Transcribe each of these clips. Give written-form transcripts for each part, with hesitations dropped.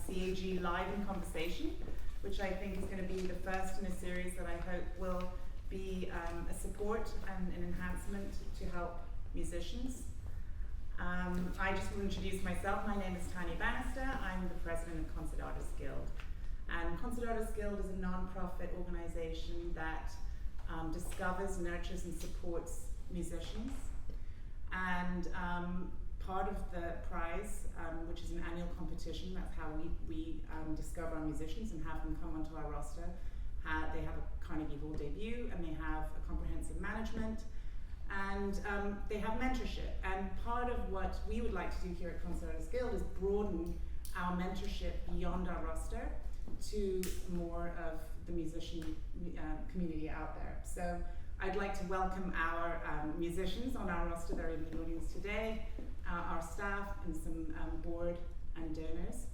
CAG Live in Conversation, which I think is going to be the first in a series that I hope will be a support and an enhancement to help musicians. I just will introduce myself. My name is Tanya Bannister. I'm the president of Concert Artists Guild. And Concert Artists Guild is a non-profit organization that discovers, nurtures, and supports musicians. And part of the prize, which is an annual competition, that's how we discover our musicians and have them come onto our roster. They have a Carnegie Hall debut, and they have a comprehensive management, and they have mentorship. And part of what we would like to do here at Concert Artists Guild is broaden our mentorship beyond our roster to more of the musician community out there. So I'd like to welcome our musicians on our roster that are in the audience today, our staff, and some board and donors.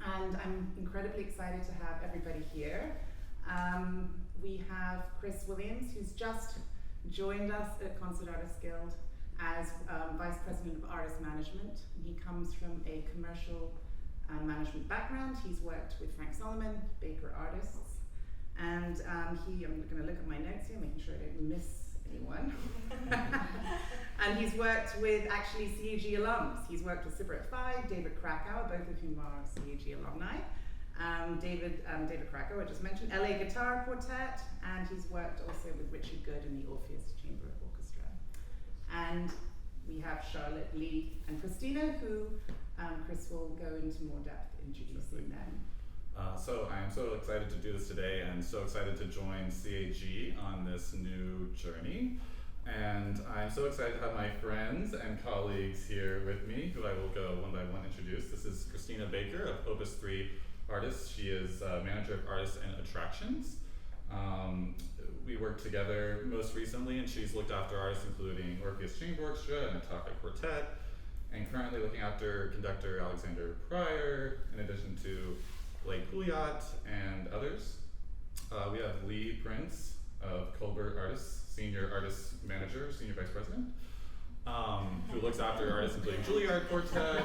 And I'm incredibly excited to have everybody here. We have Chris Williams, who's just joined us at Concert Artists Guild as Vice President of Artist Management. He comes from a commercial management background. He's worked with Frank Solomon, Baker Artists, and I'm going to look at my notes here, making sure I don't miss anyone. And he's worked with actually CAG alums. He's worked with Cigarette 5, David Krakauer, both of whom are CAG alumni. David Krakauer, I just mentioned, LA Guitar Quartet, and he's worked also with Richard Good in the Orpheus Chamber Orchestra. And we have Charlotte, Lee, and Christina, who Chris will go into more depth introducing them. So I am so excited to do this today, and so excited to join CAG on this new journey. And I'm so excited to have my friends and colleagues here with me, who I will go one by one introduce. This is Christina Baker of Opus 3 Artists. She is manager of artists and attractions. We worked together most recently, and she's looked after artists including Orpheus Chamber Orchestra and Ataka Quartet, and currently looking after conductor Alexander Pryor, in addition to Blake Pouliot and others. We have Lee Prinz of Colbert Artists, Senior Artist Manager, Senior Vice President, who looks after artists including Juilliard Quartet,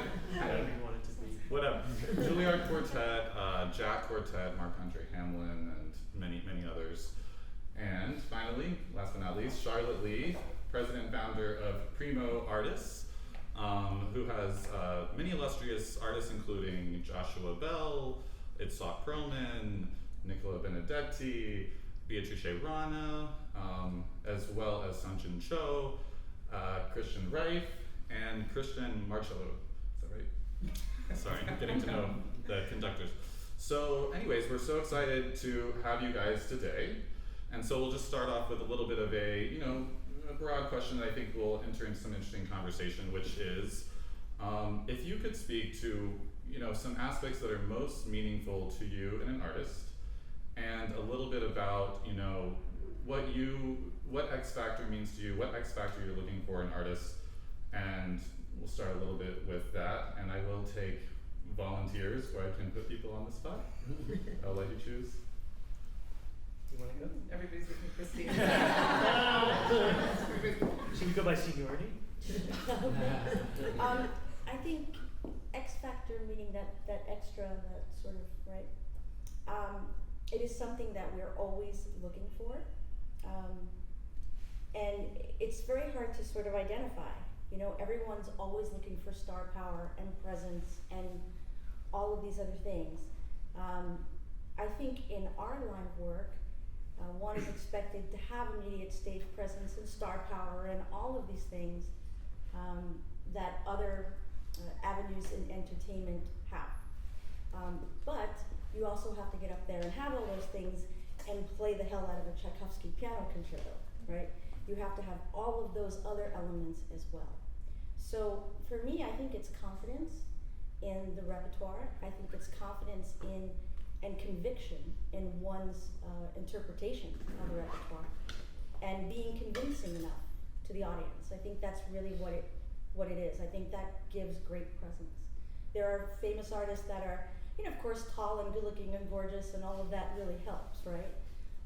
Juilliard Quartet, Jack Quartet, Marc-Andre Hamlin, and many, many others. finally, last but not least, Charlotte Lee, president and founder of Primo Artists, who has many illustrious artists including Joshua Bell, Itzhak Perlman, Nicola Benedetti, Beatrice Rana, as well as Sanjin Cho, Christian Reif, and Christian Marcello. Is that right? Sorry, getting to know the conductors. So anyways, we're so excited to have you guys today. And so we'll just start off with a little bit of a broad question that I think will enter into some interesting conversation, which is, if you could speak to, some aspects that are most meaningful to you in an artist, and a little bit about, what X Factor means to you, what X Factor you're looking for in artists, and we'll start a little bit with that, and I will take volunteers where I can put people on the spot. I'll let you choose. You want to go? Everybody's looking at Christina. Should we go by seniority? I think X Factor, meaning that extra, that sort of, right? It is something that we're always looking for. And it's very hard to sort of identify. Everyone's always looking for star power and presence and all of these other things. I think in our line of work, one is expected to have immediate stage presence and star power and all of these things that other avenues in entertainment have. But you also have to get up there and have all those things and play the hell out of a Tchaikovsky piano concerto, right? You have to have all of those other elements as well. So for me, I think it's confidence in the repertoire. I think it's confidence in and conviction in one's interpretation of the repertoire, and being convincing enough to the audience. I think that's really what it is. I think that gives great presence. There are famous artists that are, of course, tall and good looking and gorgeous, and all of that really helps, right?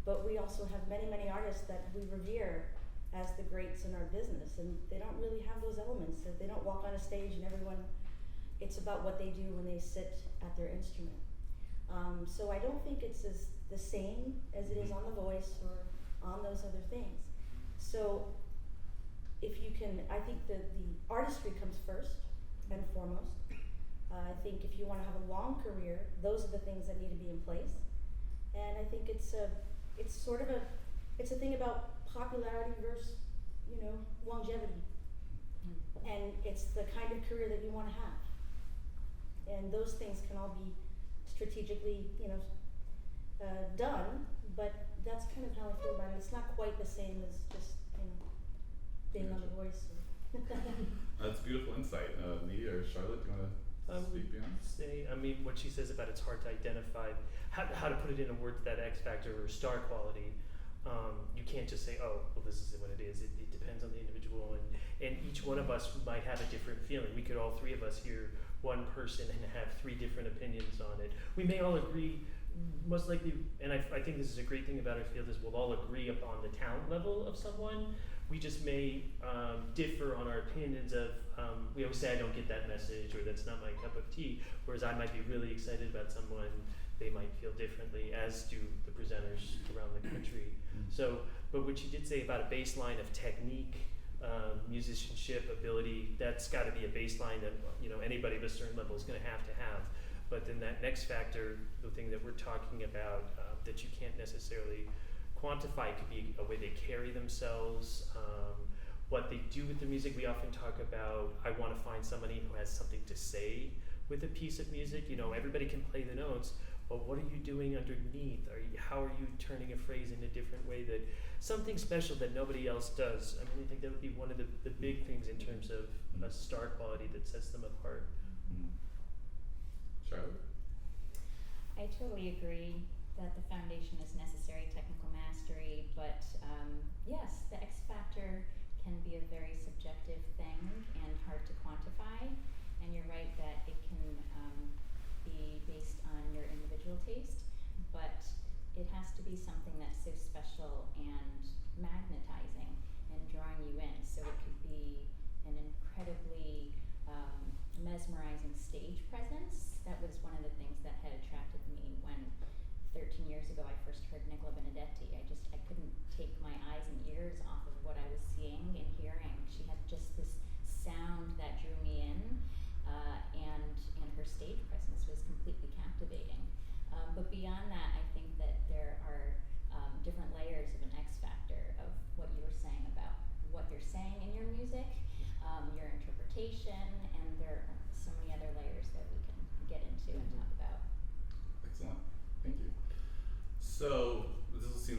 But we also have many, many artists that we revere as the greats in our business, and they don't really have those elements. They don't walk on a stage and it's about what they do when they sit at their instrument. So I don't think it's the same as it is on The Voice or on those other things. So if you can, I think the artistry comes first and foremost. I think if you want to have a long career, those are the things that need to be in place. And I think it's a thing about popularity versus, longevity. And it's the kind of career that you want to have. And those things can all be strategically, done, but that's kind of how I feel about it. It's not quite the same as just, being on The Voice. That's beautiful insight. Lee or Charlotte, do you want to speak beyond? What she says about it's hard to identify, how to put it in a word, that X factor or star quality. You can't just say, oh, well, this is what it is. It depends on the individual, and each one of us might have a different feeling. We could all three of us hear one person and have three different opinions on it. We may all agree, most likely, and I think this is a great thing about our field, is we'll all agree upon the talent level of someone. We just may differ on our opinions of, we always say I don't get that message, or that's not my cup of tea, whereas I might be really excited about someone, they might feel differently, as do the presenters around the country. So, but what you did say about a baseline of technique, musicianship, ability, that's got to be a baseline that anybody of a certain level is going to have. But then that next factor, the thing that we're talking about, that you can't necessarily quantify, could be a way they carry themselves, what they do with the music. We often talk about, I want to find somebody who has something to say with a piece of music. Everybody can play the notes, but what are you doing underneath? How are you turning a phrase in a different way, that something special that nobody else does? I think that would be one of the big things in terms of a star quality that sets them apart. Charlotte? I totally agree that the foundation is necessary, technical mastery, but yes, the X factor can be a very subjective thing and hard to quantify, and you're right that it can be based on your individual taste, but it has to be something that's so special and magnetizing and drawing you in. So it could be an incredibly mesmerizing stage presence. That was one of the things that had attracted me when 13 years ago I first heard Nicola Benedetti. I couldn't take my eyes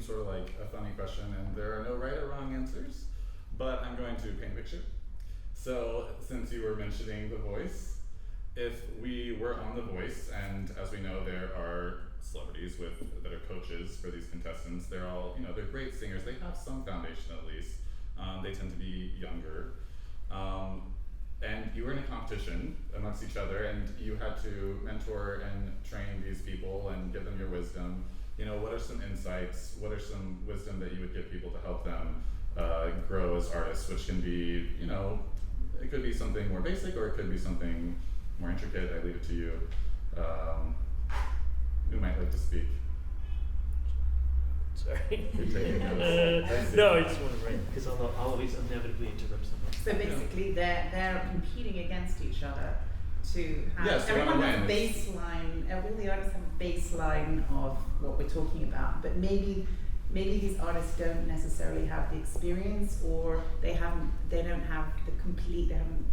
sort of like a funny question, and there are no right or wrong answers, but I'm going to paint a picture. So, since you were mentioning The Voice, if we were on The Voice, and as we know, there are celebrities that are coaches for these contestants. They're all, they're great singers. They have some foundation at least. They tend to be younger. And you were in a competition amongst each other, and you had to mentor and train these people and give them your wisdom. What are some insights? What are some wisdom that you would give people to help them grow as artists, which can be, it could be something more basic, or it could be something more intricate. I leave it to you. Who might like to speak? Sorry. You're taking notes. No, I just want to write, because I'll always inevitably interrupt someone. So basically, they're competing against each other to have. Yes, everyone has a win. baseline. All the artists have a baseline of what we're talking about, but maybe these artists don't necessarily have the experience, or they haven't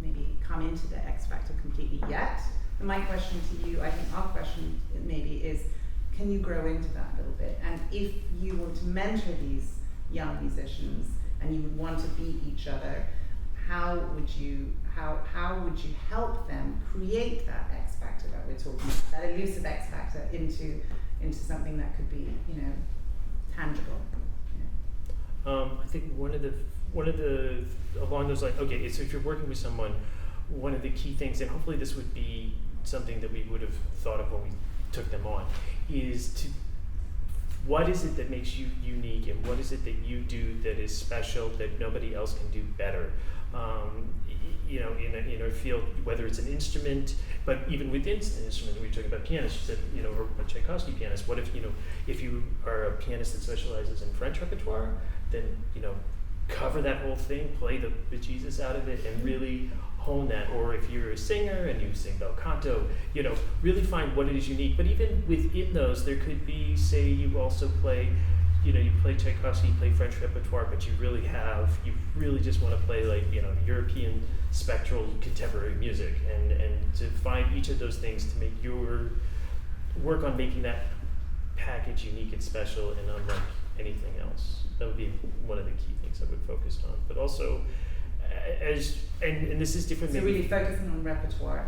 maybe come into the X Factor completely yet. And my question to you, I think our question maybe is, can you grow into that a little bit? And if you were to mentor these young musicians and you would want to beat each other, how would you help them create that X Factor that we're talking about, that elusive X Factor into something that could be, tangible? I think one of the along those lines. Okay, so if you're working with someone, one of the key things, and hopefully this would be something that we would have thought of when we took them on, is to what is it that makes you unique, and what is it that you do that is special that nobody else can do better. In a field, whether it's an instrument, but even within an instrument, we were talking about pianists. You said, or a Tchaikovsky pianist. What if you are a pianist that specializes in French repertoire, then cover that whole thing, play the bejesus out of it, and really hone that. Or if you're a singer and you sing bel canto, really find what it is unique. But even within those, there could be, say, you also play, you play Tchaikovsky, you play French repertoire, but you really just want to play like, European spectral contemporary music, and to find each of those things to make your work on making that package unique and special and unlike anything else. That would be one of the key things I would focus on. But also, and this is different. So maybe really focusing on repertoire.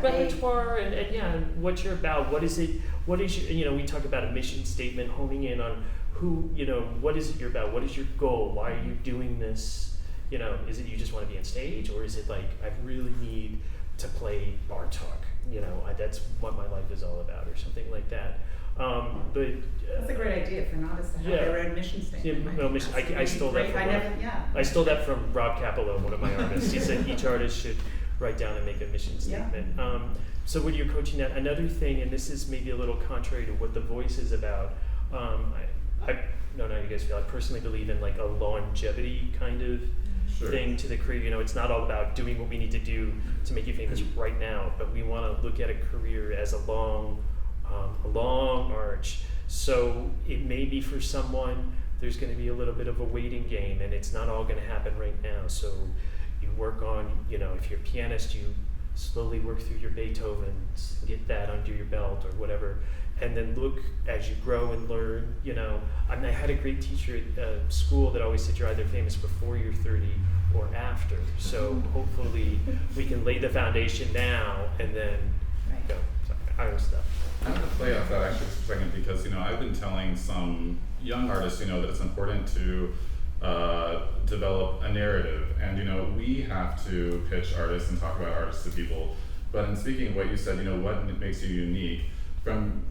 Repertoire and what you're about. What is it? What is your, we talk about a mission statement, honing in on who, what is it you're about? What is your goal? Why are you doing this? Is it you just want to be on stage, or is it like I really need to play Bartok? That's what my life is all about, or something like that. But that's a great idea for an artist to have their own mission statement. Mission. I stole that from I stole that from Rob Capello, one of my artists. He said each artist should write down and make a mission statement. Yeah. So when you're coaching that, another thing, and this is maybe a little contrary to what The Voice is about. I don't know how you guys feel. I personally believe in like a longevity kind of thing to the career. It's not all about doing what we need to do to make you famous right now, but we want to look at a career as a long arch. So it may be for someone, there's going to be a little bit of a waiting game, and it's not all going to happen right now. So you work on, if you're a pianist, you slowly work through your Beethovens, get that under your belt or whatever, and then look as you grow and learn. I had a great teacher at school that always said you're either famous before you're 30 or after. So hopefully we can lay the foundation now and then go. Sorry, I was stuck. I'm going to play off that actually just a second, because I've been telling some young artists that it's important to develop a narrative, and we have to pitch artists and talk about artists to people. But in speaking of what you said, what makes you unique, from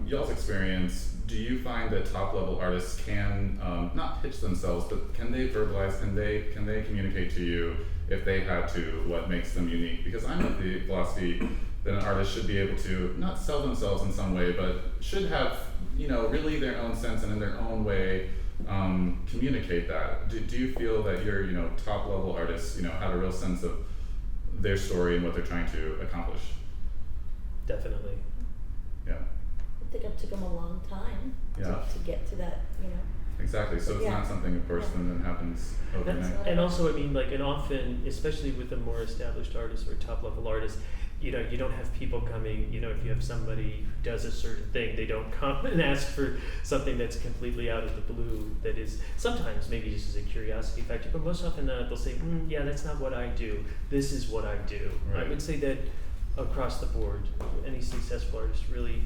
y'all's experience, do you find that top level artists can not pitch themselves, but can they verbalize, can they communicate to you if they had to what makes them unique? Because I'm of the philosophy that an artist should be able to not sell themselves in some way, but should have really their own sense and in their own way communicate that. Do you feel that your top level artists have a real sense of their story and what they're trying to accomplish? Definitely. Yeah. I think it took them a long time to get to that, Exactly. So it's not something, of course, that happens overnight. And also, and often, especially with a more established artist or top level artist, you know, you don't have people coming, you know, if you have somebody who does a certain thing, they don't come and ask for something that's completely out of the blue, that is sometimes maybe just as a curiosity factor, but most often they'll say, yeah, that's not what I do, this is what I do. Right. I would say that across the board, any successful artist really,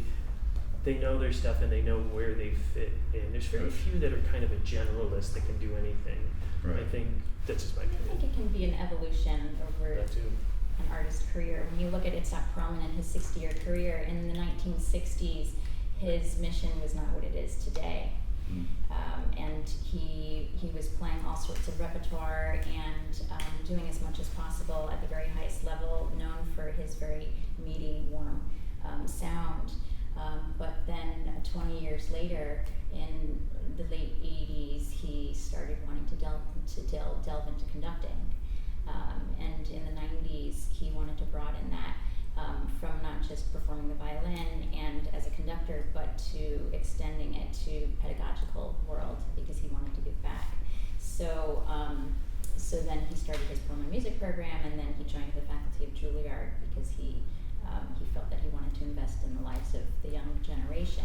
they know their stuff and they know where they fit in. There's very few that are kind of a generalist that can do anything. Right. I think that's just my I think opinion. it can be an evolution over That too. an artist's career. When you look at Itzhak Perlman and his 60-year career, in the 1960s, his mission was not what it is today. Mm. And he was playing all sorts of repertoire and doing as much as possible at the very highest level, known for his very meaty, warm sound. But then 20 years later, in the late 80s, he started wanting to delve into conducting. And in the 90s, he wanted to broaden that from not just performing the violin and as a conductor, but to extending it to pedagogical world because he wanted to give back. So, so then he started his Perlman music program, and then he joined the faculty of Juilliard because he felt that he wanted to invest in the lives of the young generation.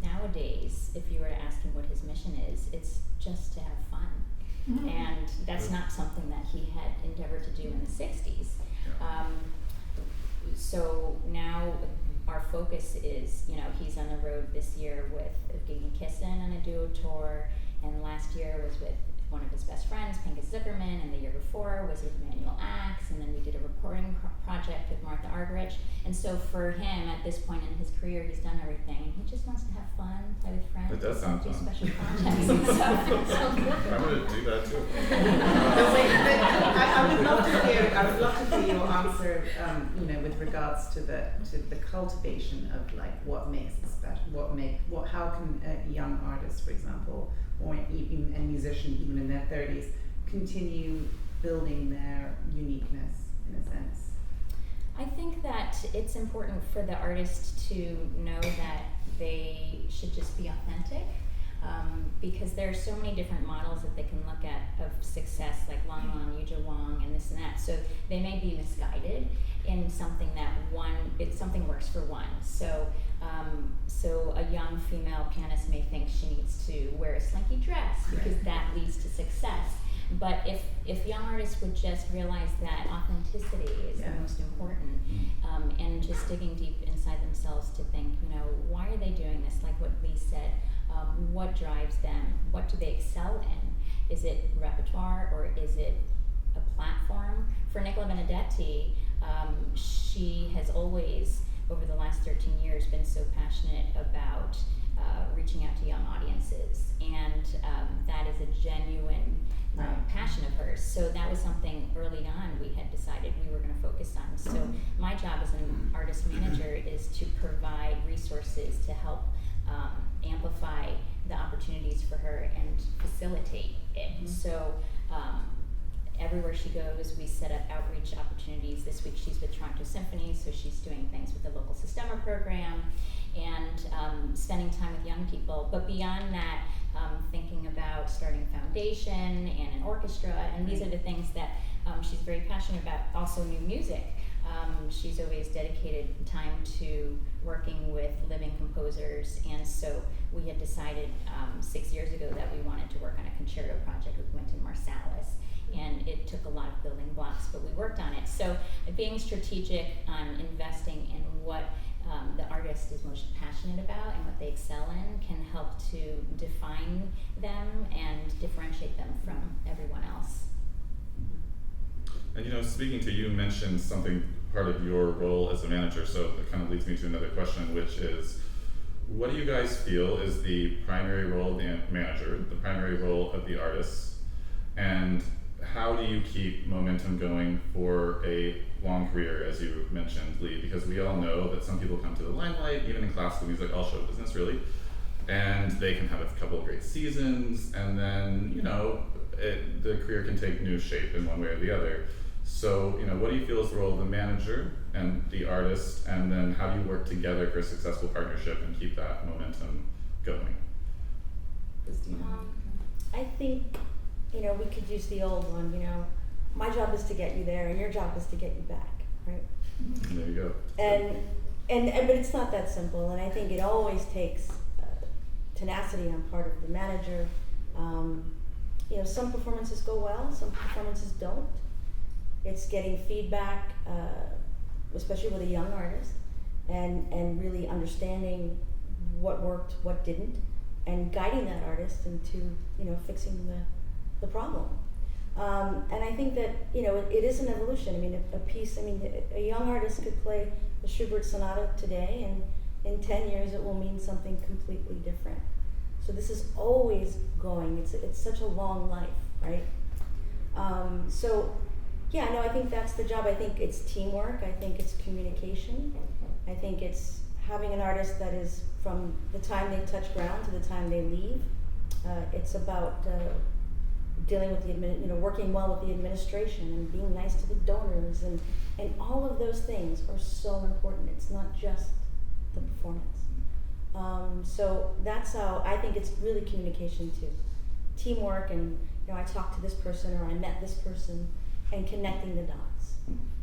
Nowadays, if you were to ask him what his mission is, it's just to have fun. And that's not something that he had endeavored to do in the 60s. So now our focus is, you know, he's on the road this year with Evgeny Kissin on a duo tour, and last year was with one of his best friends, Pinkas Zuckerman, and the year before was with Emmanuel Axe, and then we did a recording project with Martha Argerich. And so for him, at this point in his career, he's done everything, and he just wants to have fun, play with friends, It does sound do fun. special projects. so I'm gonna do that too. I would love to hear your answer, you know, with regards to the cultivation of like what makes it special, how can a young artist, for example, or even a musician, even in their 30s, continue building their uniqueness in a sense? I think that it's important for the artist to know that they should just be authentic, because there are so many different models that they can look at of success, like Lang Lang, Yuja Wang, and this and that. So they may be misguided in something that something works for one. So so a young female pianist may think she needs to wear a slinky dress because that leads to success. But if young artists would just realize that authenticity is the most important, and just digging deep inside themselves to think, you know, why are they doing this? Like what Lee said, what drives them? What do they excel in? Is it repertoire or is it a platform? For Nicola Benedetti, she has always, over the last 13 years, been so passionate about reaching out to young audiences, and that is a genuine passion of hers. So that was something early on we had decided we were going to focus on. So my job as an artist manager is to provide resources to help amplify the opportunities for her and facilitate it. So everywhere she goes, we set up outreach opportunities. This week she's with Toronto Symphony, so she's doing things with the local Sistema program and spending time with young people. But beyond that, thinking about starting a foundation and an orchestra, and these are the things that she's very passionate about. Also new music. She's always dedicated time to working with living composers, and so we had decided 6 years ago that we wanted to work on a concerto project with Wynton Marsalis. And it took a lot of building blocks, but we worked on it. So being strategic on investing in what the artist is most passionate about and what they excel in can help to define them and differentiate them from everyone else. And you know, speaking to you, mentioned something part of your role as a manager, so it kind of leads me to another question, which is, what do you guys feel is the primary role of the manager, the primary role of the artist, and how do you keep momentum going for a long career, as you mentioned, Lee? Because we all know that some people come to the limelight, even in classical music, all show business really, and they can have a couple of great seasons, and then, you know, the career can take new shape in one way or the other. So, you know, what do you feel is the role of the manager and the artist, and then how do you work together for a successful partnership and keep that momentum going? Christina? I think, you know, we could use the old one, you know, my job is to get you there and your job is to get you back. right? There you go. And but it's not that simple, and I think it always takes tenacity on part of the manager. You know, some performances go well, some performances don't. It's getting feedback, especially with a young artist, and really understanding what worked, what didn't, and guiding that artist into, you know, fixing the problem. And I think that, you know, it is an evolution. I mean, a piece, I mean, a young artist could play a Schubert sonata today, and in 10 years it will mean something completely different. So this is always going. It's such a long life, right? So, yeah, no, I think that's the job. I think it's teamwork. I think it's communication. I think it's having an artist that is, from the time they touch ground to the time they leave. It's about dealing with working well with the administration and being nice to the donors, and all of those things are so important. It's not just the performance. So that's how I think it's really communication too, teamwork, and you know, I talked to this person or I met this person, and connecting the dots,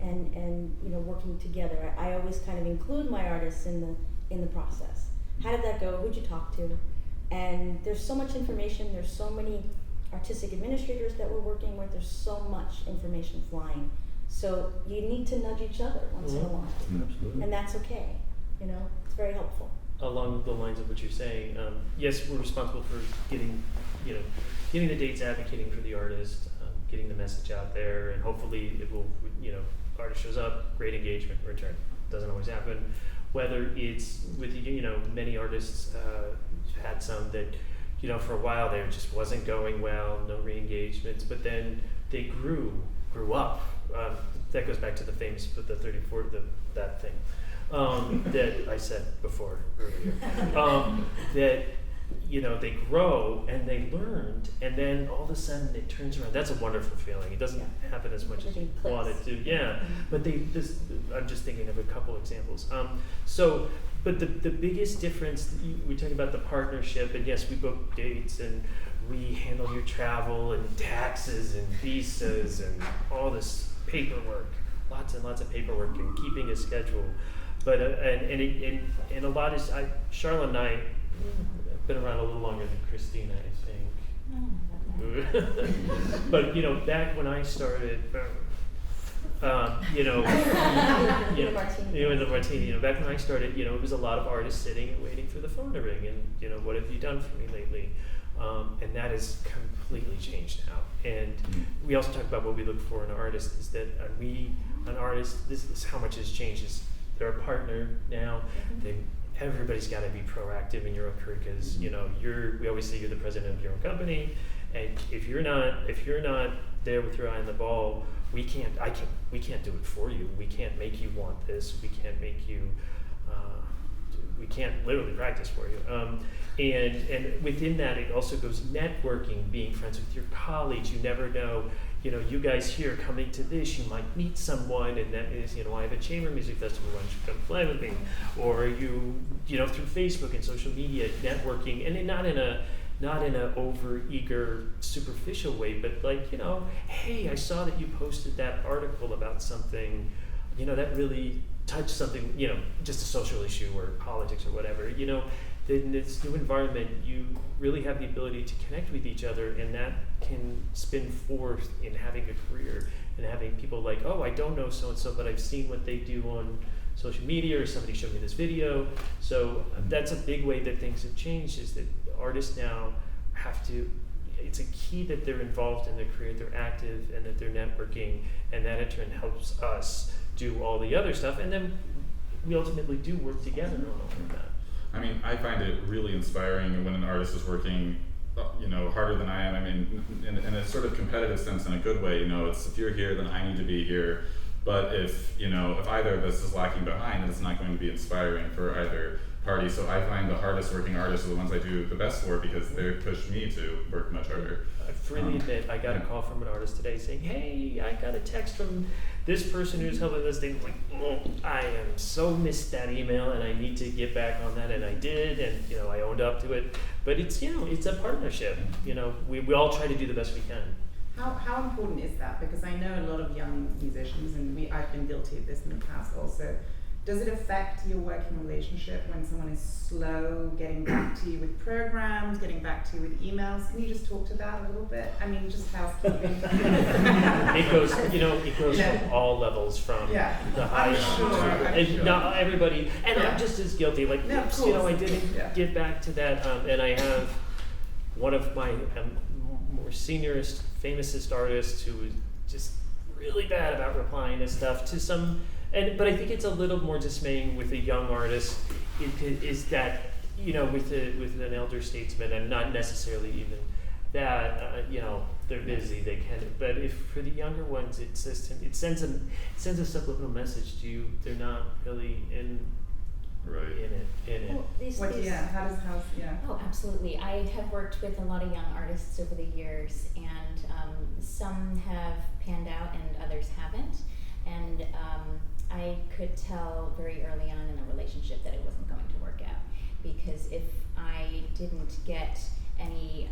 and you know, working together. I always kind of include my artists in the process. How did that go? Who'd you talk to? And there's so much information. There's so many artistic administrators that we're working with. There's so much information flying. So you need to nudge each other once in a while, Absolutely. and that's okay. You know, it's very helpful. Along the lines of what you're saying, yes, we're responsible for getting the dates, advocating for the artist, getting the message out there, and hopefully it will, you know, artist shows up, great engagement return. Doesn't always happen. Whether it's with, you know, many artists had some that, you know, for a while there just wasn't going well, no re-engagements, but then they grew up. That goes back to the famous, but the 34, that thing. That I said before earlier, that, you know, they grow and they learned, and then all of a sudden it turns around. That's a wonderful feeling. It doesn't happen as much as you want it to. Yeah, but I'm just thinking of a couple examples. But the biggest difference, we're talking about the partnership, and yes, we book dates and we handle your travel and taxes and visas and all this paperwork, lots and lots of paperwork, and keeping a schedule. But and a lot is Charlotte and I have been around a little longer than Christina, I think. But you know, back when I started, you know, the martini. You know, back when I started, you know, it was a lot of artists sitting and waiting for the phone to ring, and you know, what have you done for me lately? And that has completely changed now. And we also talk about what we look for in an artist is that an artist, this is how much has changed. Is they're a partner now. Everybody's got to be proactive in your own career, because you know, we always say you're the president of your own company, and if you're not there with your eye on the ball, we can't do it for you. We can't make you want this. We can't make you. We can't literally practice for you. And within that, it also goes networking, being friends with your colleagues. You never know. You know, you guys here coming to this, you might meet someone, and that is, you know, I have a chamber music festival, why don't you come play with me? Or you know, through Facebook and social media, networking, and not in a over-eager, superficial way, but like, you know, hey, I saw that you posted that article about something, you know, that really touched something, you know, just a social issue or politics or whatever, you know. In this new environment, you really have the ability to connect with each other, and that can spin forth in having a career and having people like, oh, I don't know so-and-so, but I've seen what they do on social media, or somebody showed me this video. So that's a big way that things have changed, is that artists now have to, it's a key that they're involved in their career, they're active, and that they're networking, and that in turn helps us do all the other stuff, and then we ultimately do work together on all of that. I mean, I find it really inspiring when an artist is working, you know, harder than I am. I mean, in a sort of competitive sense, in a good way. You know, it's if you're here, then I need to be here. But if either of us is lacking behind, then it's not going to be inspiring for either party. So I find the hardest working artists are the ones I do the best for, because they push me to work much harder. I freely admit, I got a call from an artist today saying, hey, I got a text from this person who's helping this thing. Like, oh, I am so missed that email, and I need to get back on that, and I did, and you know, I owned up to it. But it's, you know, it's a partnership. You know, we all try to do the best we can. How important is that? Because I know a lot of young musicians, and I've been guilty of this in the past also. Does it affect your working relationship when someone is slow getting back to you with programs, getting back to you with emails? Can you just talk to that a little bit? I mean, just housekeeping. It goes Yeah. from all levels, from Yeah. the I'm highest sure, to, I'm and sure. not everybody, and Yeah. I'm just as guilty, like, Yeah, of oops, course. I didn't Yeah. get back to that, and I have one of my more seniorest, famousest artists who was just really bad about replying to stuff to some, but I think it's a little more dismaying with a young artist, is that, with an elder statesman, and not necessarily even that, they're busy, they can, but if for the younger ones, it sends a subliminal message to you, they're not really in it. Well, these, What? these, Yeah. How yeah. Oh, absolutely. I have worked with a lot of young artists over the years, and some have panned out and others haven't. And I could tell very early on in the relationship that it wasn't going to work out, because if I didn't get any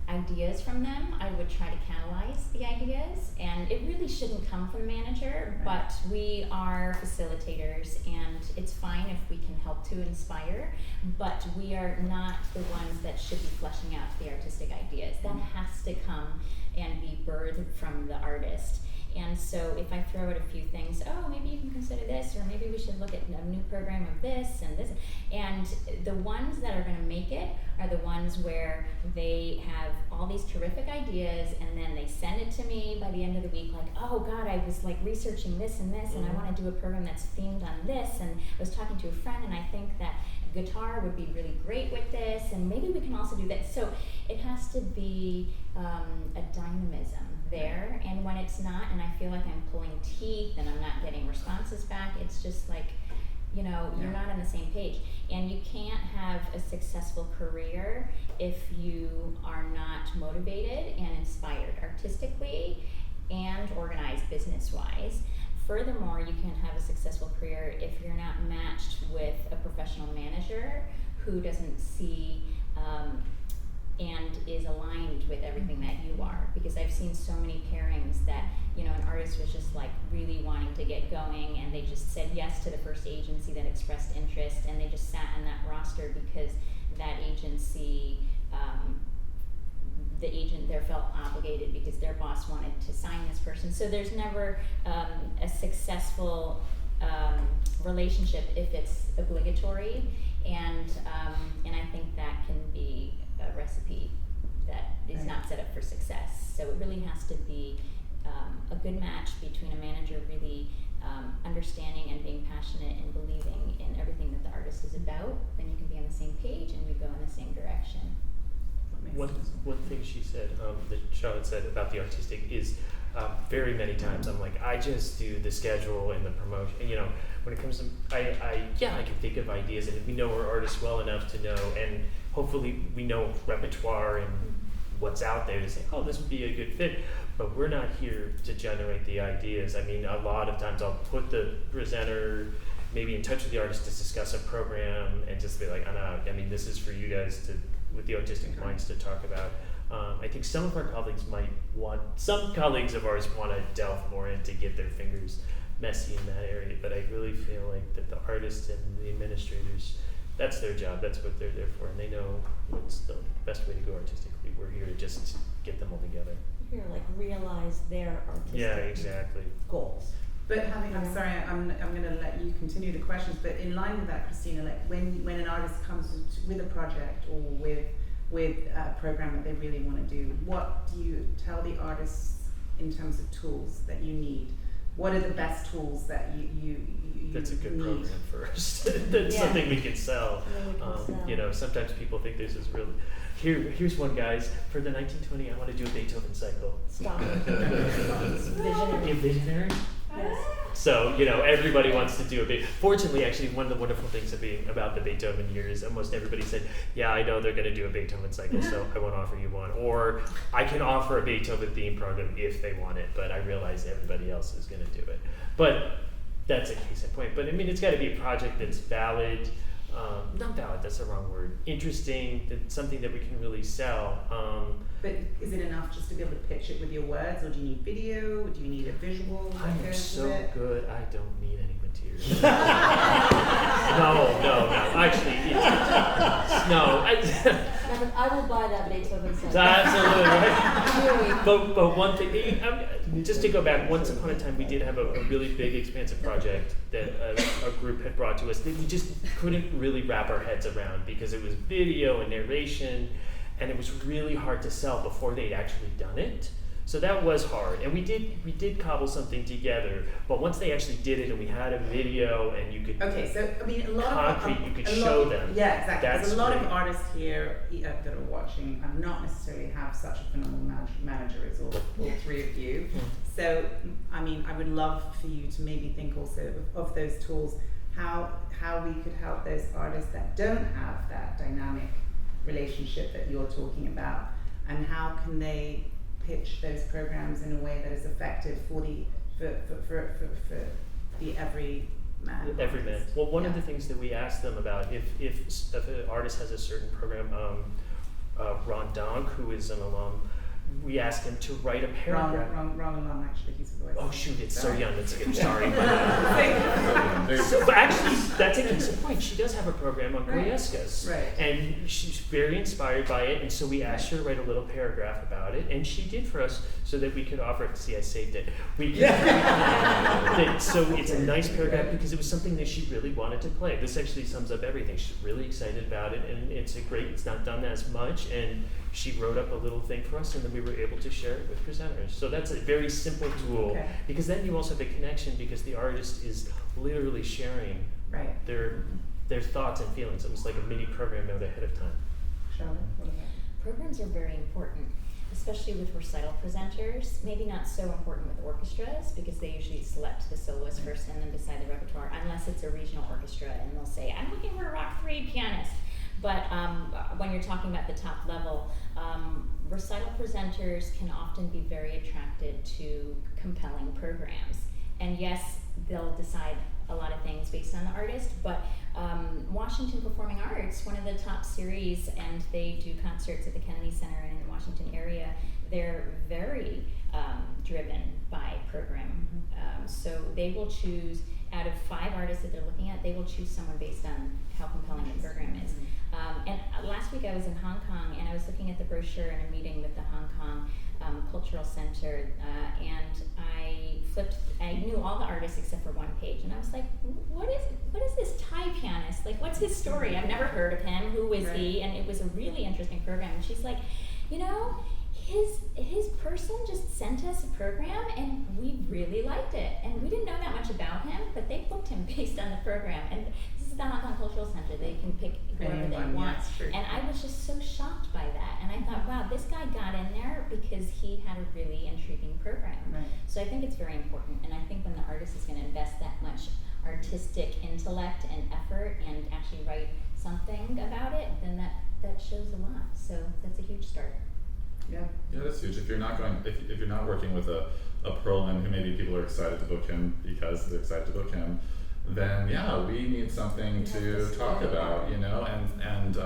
ideas from them, I would try to catalyze the ideas, and it really shouldn't come from the manager, Right. but we are facilitators, and it's fine if we can help to inspire, but we are not the ones that should be fleshing out the artistic ideas. That has to come and be birthed from the artist. And so if I throw out a few things, oh, maybe you can consider this, or maybe we should look at a new program of this and this, and the ones that are going to make it are the ones where they have all these terrific ideas, and then they send it to me by the end of the week, like, oh God, I was like researching this and this, and I want to do a program that's themed on this, and I was talking to a friend, and I think that guitar would be really great with this, and maybe we can also do this. So it has to be a dynamism there, and when it's not, and I feel like I'm pulling teeth and I'm not getting responses back, it's just like, you're not on the same page. And you can't have a successful career if you are not motivated and inspired artistically and organized business-wise. Furthermore, you can't have a successful career if you're not matched with a professional manager who doesn't see and is aligned with everything that you are. Because I've seen so many pairings that, an artist was just like really wanting to get going, and they just said yes to the first agency that expressed interest, and they just sat on that roster because that agency, the agent there felt obligated because their boss wanted to sign this person. So there's never a successful relationship if it's obligatory, and I think that can be a recipe that is Right. not set up for success. So it really has to be a good match between a manager really understanding and being passionate and believing in everything that the artist is about. Then you can be on the same page and we go in the same direction. That makes One sense. thing she said, that Charlotte said about the artistic is, very many times I'm like, I just do the schedule and the promotion. When it comes to, I can think of ideas, and we know our artists well enough to know, and hopefully we know repertoire and what's out there to say, oh, this would be a good fit. But we're not here to generate the ideas. I mean, a lot of times I'll put the presenter maybe in touch with the artist to discuss a program, and just be like, this is for you guys to, with the artistic minds, to talk about. I think some of our colleagues some colleagues of ours want to delve more in to get their fingers messy in that area, but I really feel like that the artists and the administrators, that's their job, that's what they're there for, and they know what's the best way to go artistically. We're here to just get them all together. You're like realize their artistic Exactly. goals. But I'm sorry, I'm going to let you continue the questions, but in line with that, Christina, like when an artist comes with a project or with a program that they really want to do, what do you tell the artists in terms of tools that you need? What are the best tools that you That's a good need? program first. That's Yeah. something we can sell. And then we can sell. Sometimes people think this is really. Here's one, guys. For the 1920, I want to do a Beethoven cycle. Stop. Be a visionary. Yes. So, everybody wants to do a big. Fortunately, actually, one of the wonderful things about the Beethoven year is almost everybody said, yeah, I know they're going to do a Beethoven cycle, so I won't offer you one. Or I can offer a Beethoven theme program if they want it, but I realize everybody else is going to do it. But that's a case in point. But I mean, it's got to be a project that's valid, not valid, that's the wrong word, interesting, something that we can really sell. But is it enough just to be able to pitch it with your words, or do you need video? Do you need a visual I that am goes so with it? good, I don't need any material. no, actually, no, I will buy that Beethoven song. absolutely, right? Really. But one thing, just to go back, once upon a time we did have a really big, expansive project that a group had brought to us that we just couldn't really wrap our heads around because it was video and narration, and it was really hard to sell before they'd actually done it. So that was hard, and we did cobble something together. But once they actually did it, and we had a video, and you could Okay, so I mean, a lot concrete, of you could a show lot, them. Yeah, exactly. That's There's a lot of great. artists here that are watching and not necessarily have such a phenomenal manager as all three of you. So, I mean, I would love for you to maybe think also of those tools, how we could help those artists that don't have that dynamic relationship that you're talking about, and how can they pitch those programs in a way that is effective for the everyman. Everyman. Well, one of Yeah. the things that we asked them about, if an artist has a certain program, Ron Donk, who is an alum, we asked him to write a paragraph. Wrong alum, actually, he's a voice. Oh shoot, it's so young. I'm sorry. There you So, go. but actually, that's a case in point. She does have a program on Right. Goyescas, Right. and she's very inspired by it. And so we asked her to write a little paragraph about it, and she did for us, so that we could offer it. See, I saved it. We could, so it's a nice paragraph because it was something that she really wanted to play. This actually sums up everything. She's really excited about it, and it's not done as much, and she wrote up a little thing for us, and then we were able to share it with presenters. So that's a very simple tool, Okay. because then you also have a connection, because the artist is literally sharing Right. their thoughts and feelings. It was like a mini program out ahead of time. Charlotte, what about? Programs are very important, especially with recital presenters. Maybe not so important with orchestras because they usually select the soloist first and then decide the repertoire, unless it's a regional orchestra and they'll say, I'm looking for a rock 3 pianist. But when you're talking about the top level, recital presenters can often be very attracted to compelling programs. And yes, they'll decide a lot of things based on the artist, but Washington Performing Arts, one of the top series, and they do concerts at the Kennedy Center and in the Washington area, they're very driven by program. So they will choose, out of 5 artists that they're looking at, they will choose someone based on how compelling the program is. And last week I was in Hong Kong, and I was looking at the brochure in a meeting with the Hong Kong Cultural Center, and I knew all the artists except for one page, and I was like, what is this Thai pianist? Like, what's his story? I've never heard of him. Who is he? And it was a really interesting program. And she's like, you know, his person just sent us a program, and we really liked it. And we didn't know that much about him, but they booked him based on the program. And this is the Hong Kong Cultural Center. They can pick whoever they Anyone, want. yes, true. And I was just so shocked by that. And I thought, wow, this guy got in there because he had a really intriguing program. Right. So I think it's very important. And I think when the artist is going to invest that much artistic intellect and effort and actually write something about it, then that shows a lot. So that's a huge start. Yeah. Yeah, that's huge. If you're not working with a Perlman who maybe people are excited to book him because they're excited to book him, then yeah, we need something to talk about, you know. And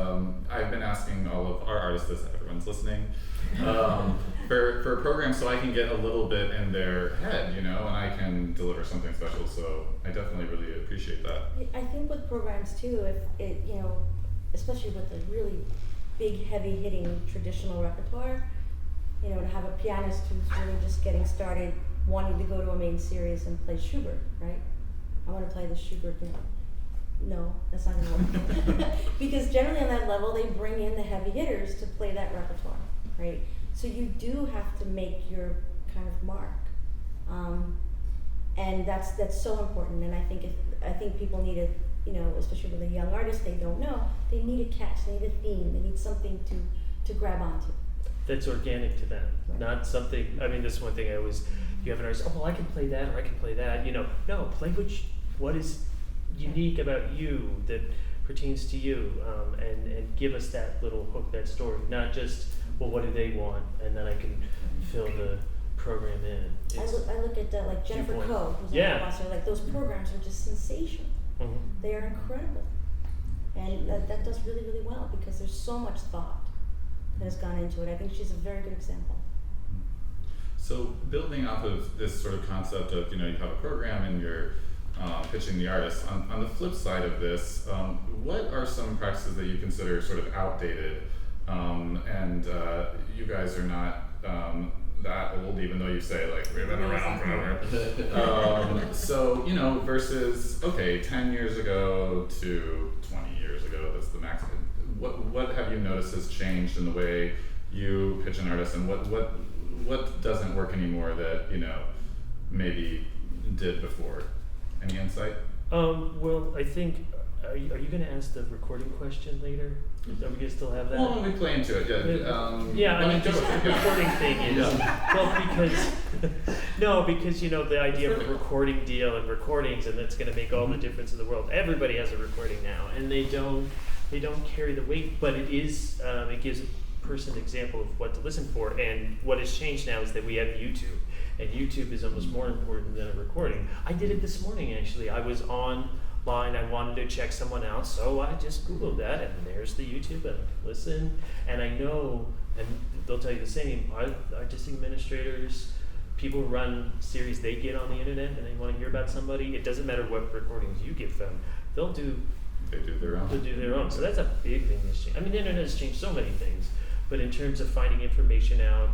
I've been asking all of our artists this, everyone's listening, for programs so I can get a little bit in their head, you know, and I can deliver something special. So I definitely really appreciate that. I think with programs too, if it, you know, especially with a really big, heavy hitting traditional repertoire, you know, to have a pianist who's really just getting started wanting to go to a main series and play Schubert, right? I want to play the Schubert thing. No, that's not gonna work. Because generally on that level, they bring in the heavy hitters to play that repertoire, right? So you do have to make your kind of mark. And that's so important. And I think people need a, you know, especially with a young artist, they don't know. They need a catch. They need a theme. They need something to grab onto. That's organic to them, not something. I mean, this is one thing I always. You have an artist. Oh, well, I can play that, or I can play that. You know, no, play what is unique about you that pertains to you, and give us that little hook, that story. Not just, well, what do they want, and then I can fill the program in. I look at like Jennifer viewpoint. Coe, who's Yeah. on the roster. Like those programs are just sensational. Mhm. They are incredible. And that does really, really well because there's so much thought that has gone into it. I think she's a very good example. So building off of this sort of concept of, you know, you have a program and you're pitching the artist, on the flip side of this, what are some practices that you consider sort of outdated, and you guys are not that old, even though you say like we've been around forever. So, you know, versus, okay, 10 years ago to 20 years ago, that's the max. What have you noticed has changed in the way you pitch an artist, and what doesn't work anymore that, you know, maybe did before? Any insight? Well, I think, are you going to ask the recording question later? Are we going to still have that? Well, when we play into it, yeah, I mean, go just with it, the yeah. recording thing is, well, because, you know, the idea of a recording deal and recordings, and that's going to make all the difference in the world. Everybody has a recording now, and they don't carry the weight, but it is, it gives a person an example of what to listen for. And what has changed now is that we have YouTube, and YouTube is almost more important than a recording. I did it this morning, actually. I was online, I wanted to check someone out, so I just Googled that, and there's the YouTube, and listen. And I know, and they'll tell you the same, artistic administrators, people who run series they get on the internet, and they want to hear about somebody. It doesn't matter what recordings you give them. They do their own. So that's a big thing that's changed. I mean, the internet has changed so many things, but in terms of finding information out,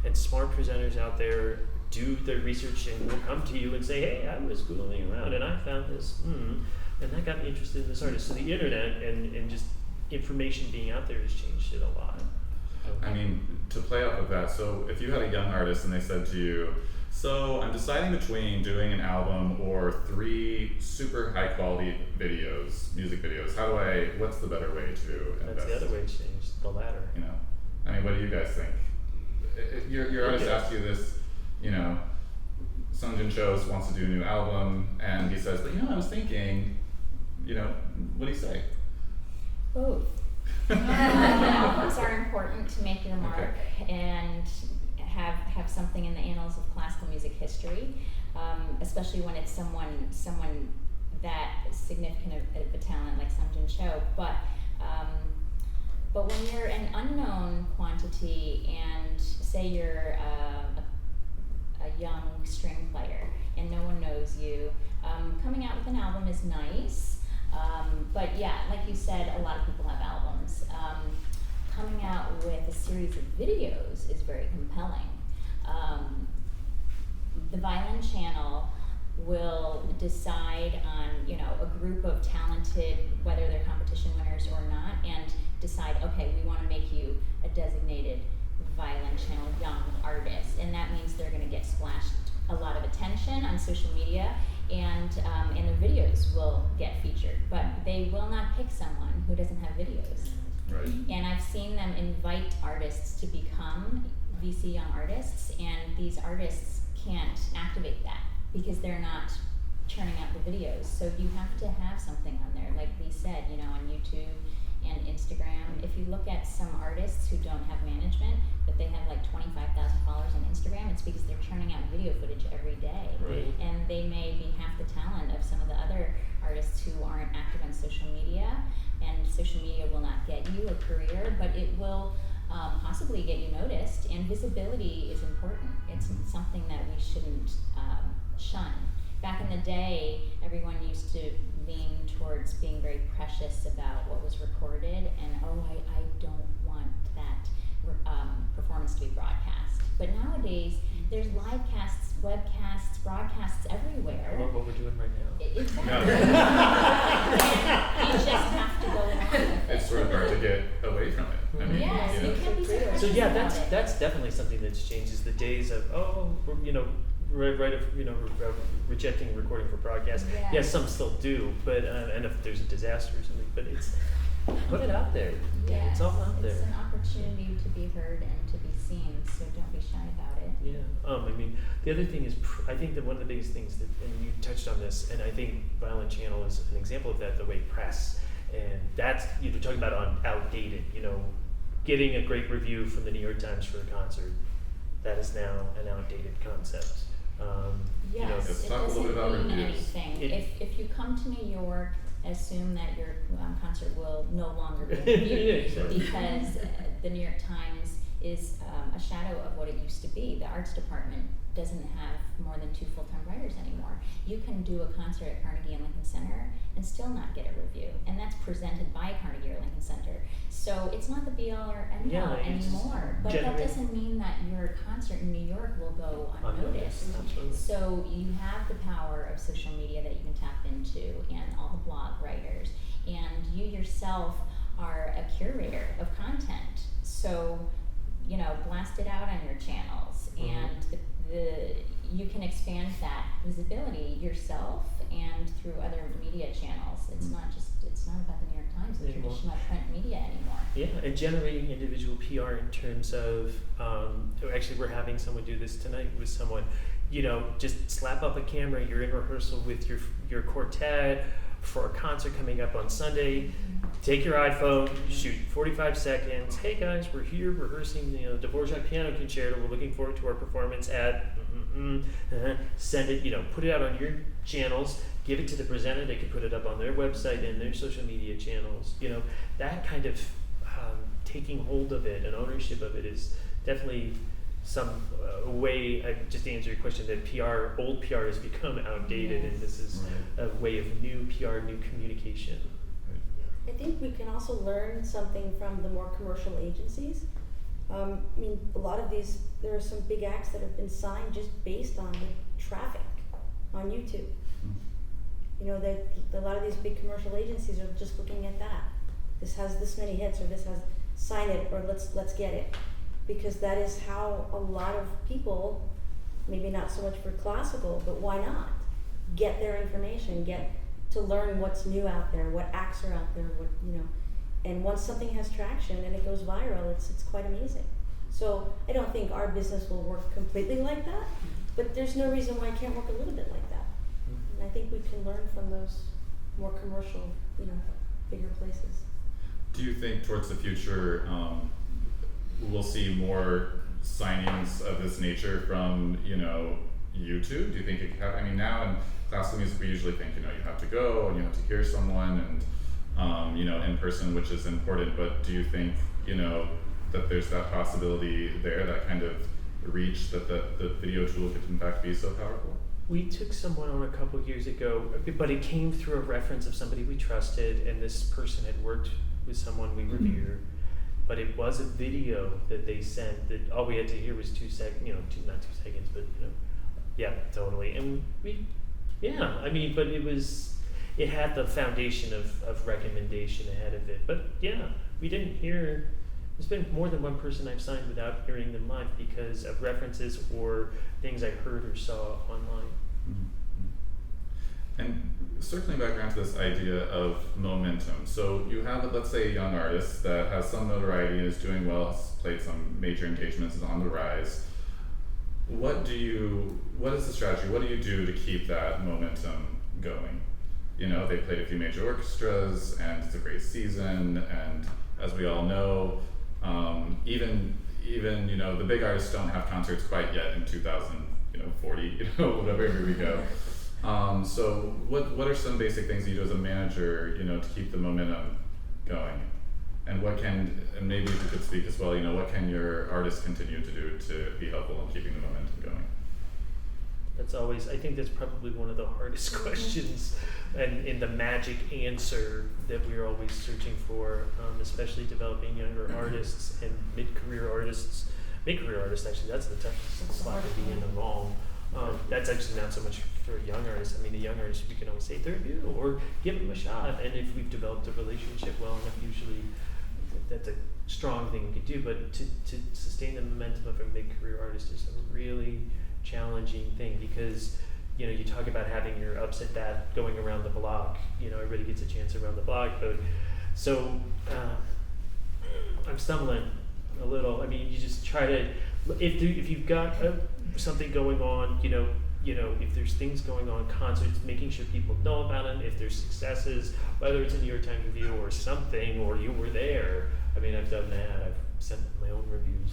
and smart presenters out there do their research and will come to you and say, hey, I was Googling around and I found this, and that got me interested in this artist. So the internet and just information being out there has changed it a lot. I mean, to play off of that, so if you had a young artist and they said to you, so I'm deciding between doing an album or 3 super high quality videos, music videos, what's the better way to invest? That's the other way to change, the latter. You know, I mean, what do you guys think? Your artist asks you this, you know, Sung Jin Cho wants to do a new album, and he says, but you know, I was thinking, you know, what do you say? Both. Albums are important to make your mark and have something in the annals of classical music history, especially when it's someone that significant of a talent like Sung Jin Cho. But when you're an unknown quantity, and say you're a young string player and no one knows you, coming out with an album is nice. But yeah, like you said, a lot of people have albums. Coming out with a series of videos is very compelling. The Violin Channel will decide on, you know, a group of talented, whether they're competition winners or not, and decide, okay, we want to make you a designated Violin Channel young artist, and that means they're going to get splashed a lot of attention on social media, and the videos will get featured, but they will not pick someone who doesn't have videos. Right. And I've seen them invite artists to become VC Young Artists, and these artists can't activate that because they're not churning out the videos. So you have to have something on there, like Lee said, you know, on YouTube and Instagram. If you look at some artists who don't have management, but they have like 25,000 followers on Instagram, it's because they're churning out video footage every day. Right. And they may be half the talent of some of the other artists who aren't active on social media. And social media will not get you a career, but it will possibly get you noticed. And visibility is important. It's something that we shouldn't shun. Back in the day, everyone used to lean towards being very precious about what was recorded, and I don't want that performance to be broadcast. But nowadays, there's live casts, webcasts, broadcasts everywhere. I love what we're doing right now. Exactly. You just have to go along with it. It's sort of hard to get away from it. I mean, Yes, you know. you can't be so precious So yeah, about it. that's definitely something that's changed. Is the days of you know, right of, you know, rejecting recording for broadcast. Yeah. Yes, some still do, but and if there's a disaster or something, but it's put it out there. Yes, It's all out there. It's an opportunity to be heard and to be seen, so don't be shy about it. Yeah. I mean, the other thing is, I think that one of the biggest things that, and you touched on this, and I think Violin Channel is an example of that, the way press, and that's, you know, talking about outdated, you know, getting a great review from the New York Times for a concert, that is now an outdated concept. You know, Yes, let's it talk a little doesn't bit about mean reviews. anything. If you come to New York assume that your concert will no longer be Yeah, reviewed exactly. because the New York Times is a shadow of what it used to be. The arts department doesn't have more than 2 full-time writers anymore. You can do a concert at Carnegie and Lincoln Center and still not get a review, and that's presented by Carnegie or Lincoln Center. So it's not the be-all or end-all Yeah, it's anymore. But that generate- doesn't mean that your concert in New York will go unnoticed. Absolutely. So you have the power of social media that you can tap into, and all the blog writers, and you yourself are a curator of content. So, you know, blast it out on your channels, and you can expand that visibility yourself and through other media channels. It's not about the New York Times, the Anymore. traditional print media anymore. Yeah, and generating individual PR in terms of, actually we're having someone do this tonight with someone, you know, just slap up a camera, you're in rehearsal with your quartet for a concert coming up on Sunday, take your iPhone, shoot 45 seconds, hey guys, we're here rehearsing, you know, Dvorak Piano Concerto, we're looking forward to our performance at, send it, you know, put it out on your channels, give it to the presenter, they can put it up on their website and their social media channels, you know, that kind of taking hold of it and ownership of it is definitely some way, just to answer your question, that old PR has become outdated, and this is a way of new PR, new communication. I think we can also learn something from the more commercial agencies. I mean, a lot of these, there are some big acts that have been signed just based on the traffic on YouTube. You know, that a lot of these big commercial agencies are just looking at that. This has this many hits, or this has, sign it, or let's get it. Because that is how a lot of people, maybe not so much for classical, but why not? Get their information, get to learn what's new out there, what acts are out there, what, you know. And once something has traction and it goes viral, it's quite amazing. So I don't think our business will work completely like that, but there's no reason why it can't work a little bit like that. And I think we can learn from those more commercial, you know, bigger places. Do you think towards the future we'll see more signings of this nature from, you know, YouTube? Do you think I mean, now in classical music we usually think, you know, you have to go and you have to hear someone and you know, in person, which is important, but do you think, you know, that there's that possibility there, that kind of reach that the video tool could in fact be so powerful? We took someone on a couple years ago, but it came through a reference of somebody we trusted, and this person had worked with someone we revere. But it was a video that they sent that all we had to hear was 2 seconds, you know, not 2 seconds, but you know, yeah, totally. And I mean, but it had the foundation of recommendation ahead of it. But yeah, we didn't hear, there's been more than one person I've signed without hearing them live because of references or things I heard or saw online. And circling back around to this idea of momentum. So you have, let's say, a young artist that has some notoriety and is doing well, has played some major engagements, is on the rise. What is the strategy? What do you do to keep that momentum going? You know, they played a few major orchestras and it's a great season, and as we all know, even you know, the big artists don't have concerts quite yet in 2040, you know, wherever we go. So what are some basic things you do as a manager, you know, to keep the momentum going? And maybe if you could speak as well, you know, what can your artists continue to do to be helpful in keeping the momentum going? That's always, I think that's probably one of the hardest questions and in the magic answer that we're always searching for, especially developing younger artists and mid-career artists. Mid-career artists, actually, that's the toughest spot to be in of all. That's actually not so much for a young artist. I mean, a young artist, we can always say therapy or give them a shot. And if we've developed a relationship well enough, usually that's a strong thing we could do. But to sustain the momentum of a mid-career artist is a really challenging thing because, you know, you talk about having your ups at bat going around the block. You know, everybody gets a chance around the block. But so I'm stumbling a little. I mean, you just try to, if you've got something going on, you know, if there's things going on, concerts, making sure people know about them, if there's successes, whether it's a New York Times review or something, or you were there. I mean, I've done that. I've sent my own reviews.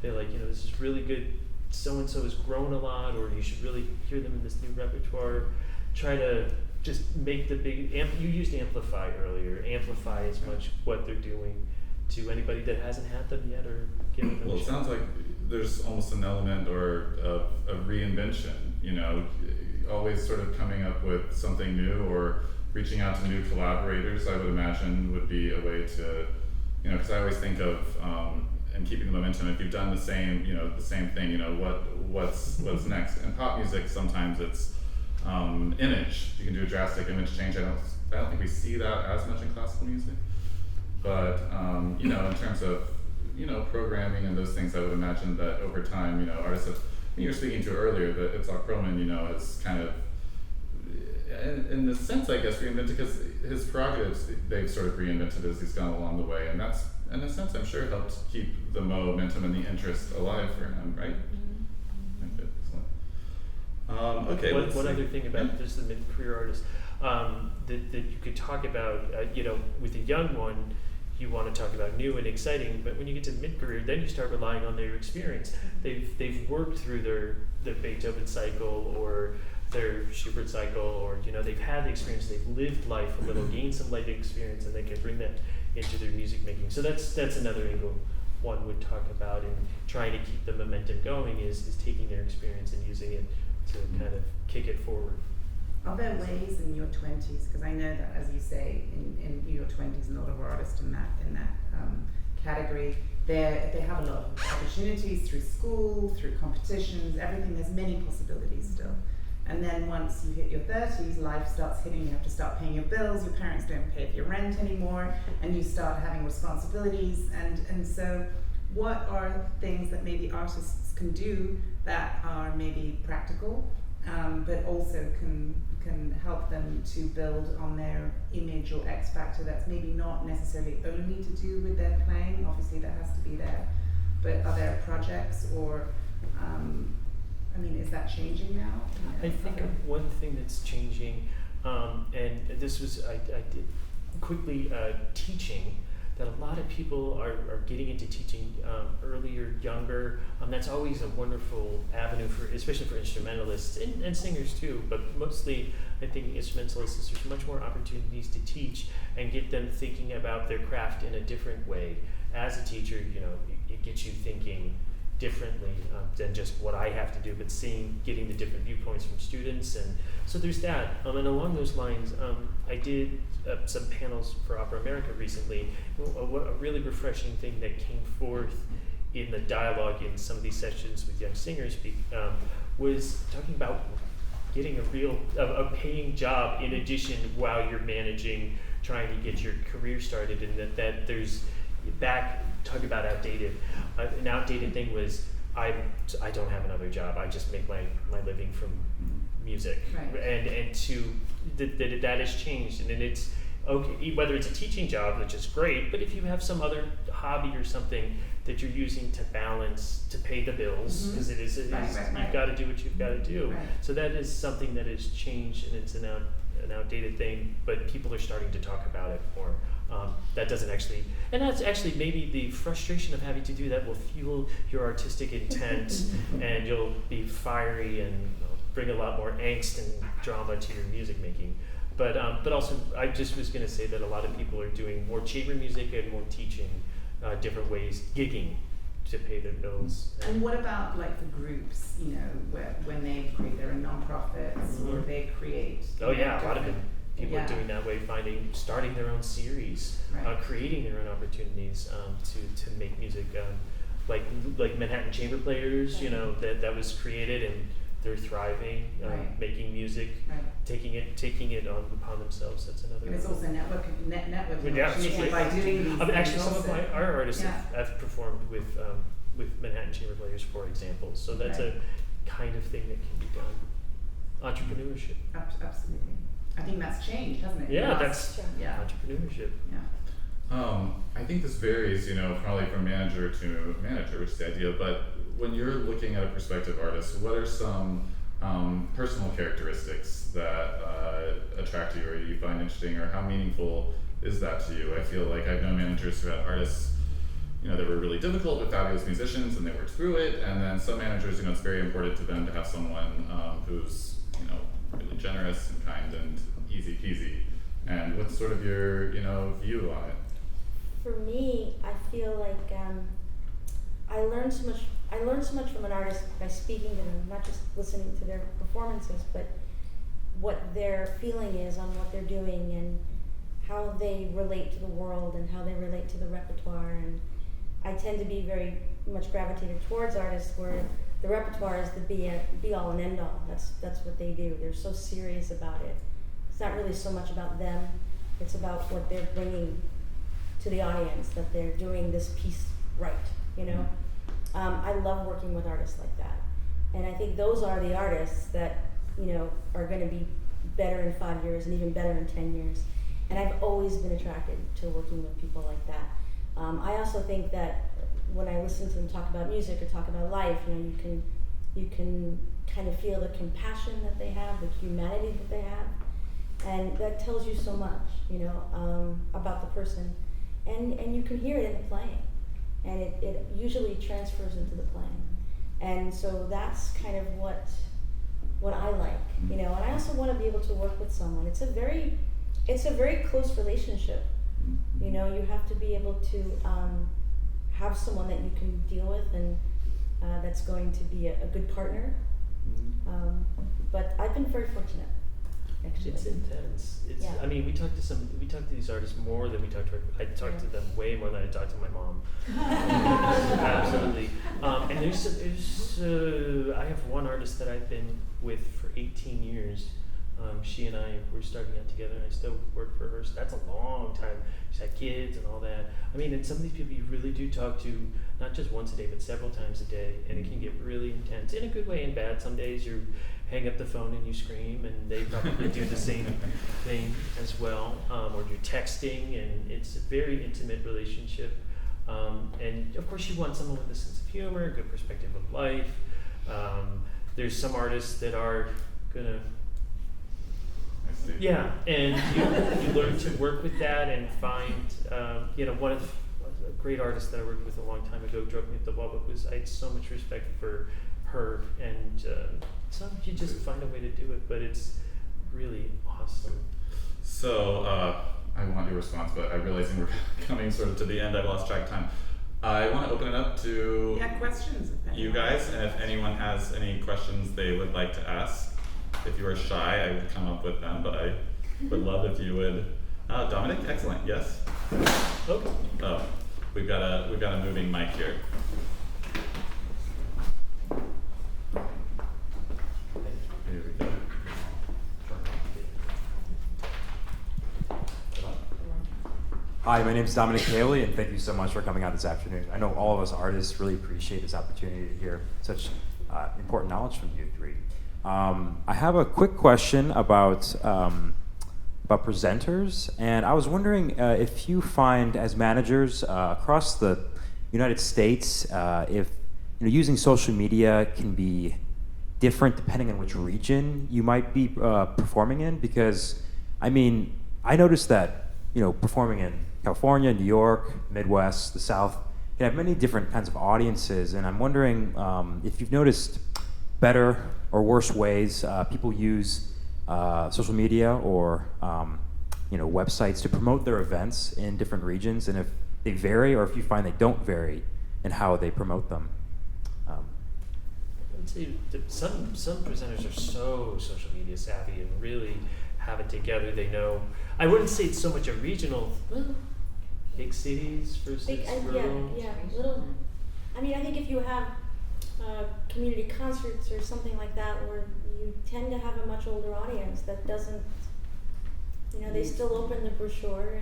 They're like, you know, this is really good. So-and-so has grown a lot, or you should really hear them in this new repertoire. Try to just make the big, you used amplify earlier, amplify as much what they're doing to anybody that hasn't had them yet or given them Well, a it shot. sounds like there's almost an element or of reinvention, you know, always sort of coming up with something new or reaching out to new collaborators, I would imagine would be a way to, you know, because I always think of, and keeping the momentum, if you've done the same, you know, the same thing, you know, what's next? In pop music, sometimes it's image. You can do a drastic image change. I don't think we see that as much in classical music. But you know, in terms of, you know, programming and those things, I would imagine that over time, you know, artists have, you were speaking to earlier, that Itzhak Perlman, you know, is kind of, in the sense, I guess, reinvented, because his prerogatives, they've sort of reinvented as he's gone along the way, and that's, in a sense, I'm sure helped keep the momentum and the interest alive for him, right? Okay, excellent. Okay, One other thing about just the mid-career artist that you could talk about, you know, with a young one, you want to talk about new and exciting, but when you get to mid-career, then you start relying on their experience. They've worked through their Beethoven cycle or their Schubert cycle, or, you know, they've had the experience, they've lived life a little, gained some life experience, and they can bring that into their music making. So that's another angle one would talk about in trying to keep the momentum going is taking their experience and using it to kind of kick it forward. Are there ways in your 20s, because I know that, as you say, in your 20s, and a lot of artists in that category, they have a lot of opportunities through school, through competitions, everything. There's many possibilities still. And then once you hit your 30s, life starts hitting. You have to start paying your bills. Your parents don't pay for your rent anymore, and you start having responsibilities. And so, what are things that maybe artists can do that are maybe practical, but also can help them to build on their image or X factor that's maybe not necessarily only to do with their playing? Obviously, that has to be there. But are there projects or I mean, is that changing now? I think one thing that's changing, and this was, I did quickly teaching, that a lot of people are getting into teaching earlier, younger. That's always a wonderful avenue for, especially for instrumentalists and singers too, but mostly I think instrumentalists, there's much more opportunities to teach and get them thinking about their craft in a different way. As a teacher, you know, it gets you thinking differently than just what I have to do, but getting the different viewpoints from students, and so there's that. And along those lines, I did some panels for Opera America recently. A really refreshing thing that came forth in the dialogue in some of these sessions with young singers was talking about getting a paying job in addition while you're managing, trying to get your career started, and that there's talk about outdated. An outdated thing was I don't have another job. I just make my living from music, Right. and to that has changed, and then it's okay whether it's a teaching job, which is great, but if you have some other hobby or something that you're using to balance to pay the bills, because Right, you've got to do what you've got to do. Right. So that is something that has changed, and it's an outdated thing, but people are starting to talk about it more. That doesn't actually, and that's actually maybe the frustration of having to do that will fuel your artistic intent, and you'll be fiery and bring a lot more angst and drama to your music making. But also, I just was going to say that a lot of people are doing more chamber music and more teaching different ways, gigging to pay their bills. And what about like the groups, you know, when they create their own nonprofits or they create? Oh yeah, a lot of different- people are doing that way, starting their own series, Right. creating their own opportunities to make music, like Manhattan Chamber Players, you know, that was created and they're thriving, Right. making music, Right. taking it upon themselves. That's another. And it's also networking Yeah, opportunity by doing these things actually, some of also. our artists Yeah. have performed with Manhattan Chamber Players, for example. So that's Right. a kind of thing that can be done. Entrepreneurship. Absolutely. I think that's changed, hasn't it? Yeah, Last- that's yeah. entrepreneurship. Yeah. I think this varies, you know, probably from manager to manager, which is the idea, but when you're looking at a prospective artist, what are some personal characteristics that attract you or you find interesting, or how meaningful is that to you? I feel like I've known managers who had artists, you know, that were really difficult but fabulous musicians and they worked through it, and then some managers, you know, it's very important to them to have someone who's, you know, really generous and kind and easy peasy. And what's sort of your, view on it? For me, I feel like I learned so much from an artist by speaking to them, not just listening to their performances, but what their feeling is on what they're doing and how they relate to the world and how they relate to the repertoire. And I tend to be very much gravitated towards artists where the repertoire is the be all and end all. That's what they do. They're so serious about it. It's not really so much about them. It's about what they're bringing to the audience, that they're doing this piece right, I love working with artists like that. And I think those are the artists that, are going to be better in 5 years and even better in 10 years. And I've always been attracted to working with people like that. I also think that when I listen to them talk about music or talk about life, you can kind of feel the compassion that they have, the humanity that they have, and that tells you so much, about the person. And you can hear it in the playing, and it usually transfers into the playing. And so that's kind of what I like, and I also want to be able to work with someone. It's a very close relationship. You have to be able to have someone that you can deal with and that's going to be a good partner. But I've been very fortunate, actually. It's intense. Yeah. I mean, we talk to these artists more than we talk to I talk to them way more than I talk to my mom. Absolutely. And there's I have one artist that I've been with for 18 years. She and I were starting out together, and I still work for her, so that's a long time. She's had kids and all that. I mean, and some of these people you really do talk to, not just once a day, but several times a day, and it can get really intense, in a good way and bad. Some days you hang up the phone and you scream, and they probably do the same thing as well, or you're texting, and it's a very intimate relationship. And of course you want someone with a sense of humor, a good perspective of life. There's some artists that are gonna and you learn to work with that and find, one of a great artist that I worked with a long time ago drove me up the wall, but I had so much respect for her, and sometimes you just find a way to do it, but it's really awesome. So, I want your response, but I'm realizing we're coming sort of to the end. I've lost track of time. I want to open it up to questions. you guys, and if anyone has any questions they would like to ask. If you are shy, I would come up with them, but I would love if you would. Dominic, excellent. Yes. Okay. Oh, we've got a moving mic here. Here we go. Hi, my name is Dominic Haley, and thank you so much for coming out this afternoon. I know all of us artists really appreciate this opportunity to hear such important knowledge from you three. I have a quick question about presenters, and I was wondering if you find, as managers across the United States, if using social media can be different depending on which region you might be performing in. Because, I mean, I noticed that performing in California, New York, Midwest, the South, you have many different kinds of audiences, and I'm wondering if you've noticed better or worse ways people use social media or websites to promote their events in different regions, and if they vary or if you find they don't vary in how they promote them. I'd say that some presenters are so social media savvy and really have it together. They know. I wouldn't say it's so much a regional. Big cities versus rural. Little. I mean, I think if you have community concerts or something like that, where you tend to have a much older audience that doesn't, they still open the brochure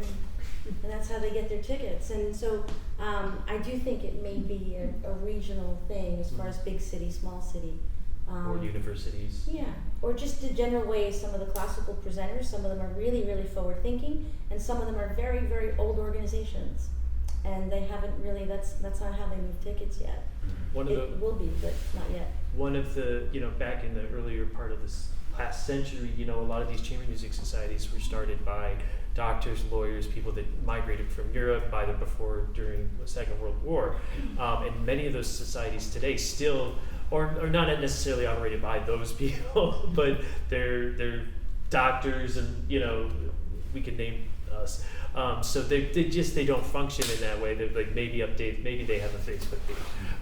and that's how they get their tickets. And so I do think it may be a regional thing as far as big city, small city. Or universities. Yeah, or just the general way some of the classical presenters, some of them are really, really forward thinking, and some of them are very, very old organizations. And they haven't really, that's not how they move tickets yet. It will be, but not yet. One of the, back in the earlier part of this last century, a lot of these chamber music societies were started by doctors, lawyers, people that migrated from Europe, either before or during the Second World War. And many of those societies today still, or not necessarily operated by those people, but they're doctors, and we could name us. So they don't function in that way. They're like maybe they have a Facebook page,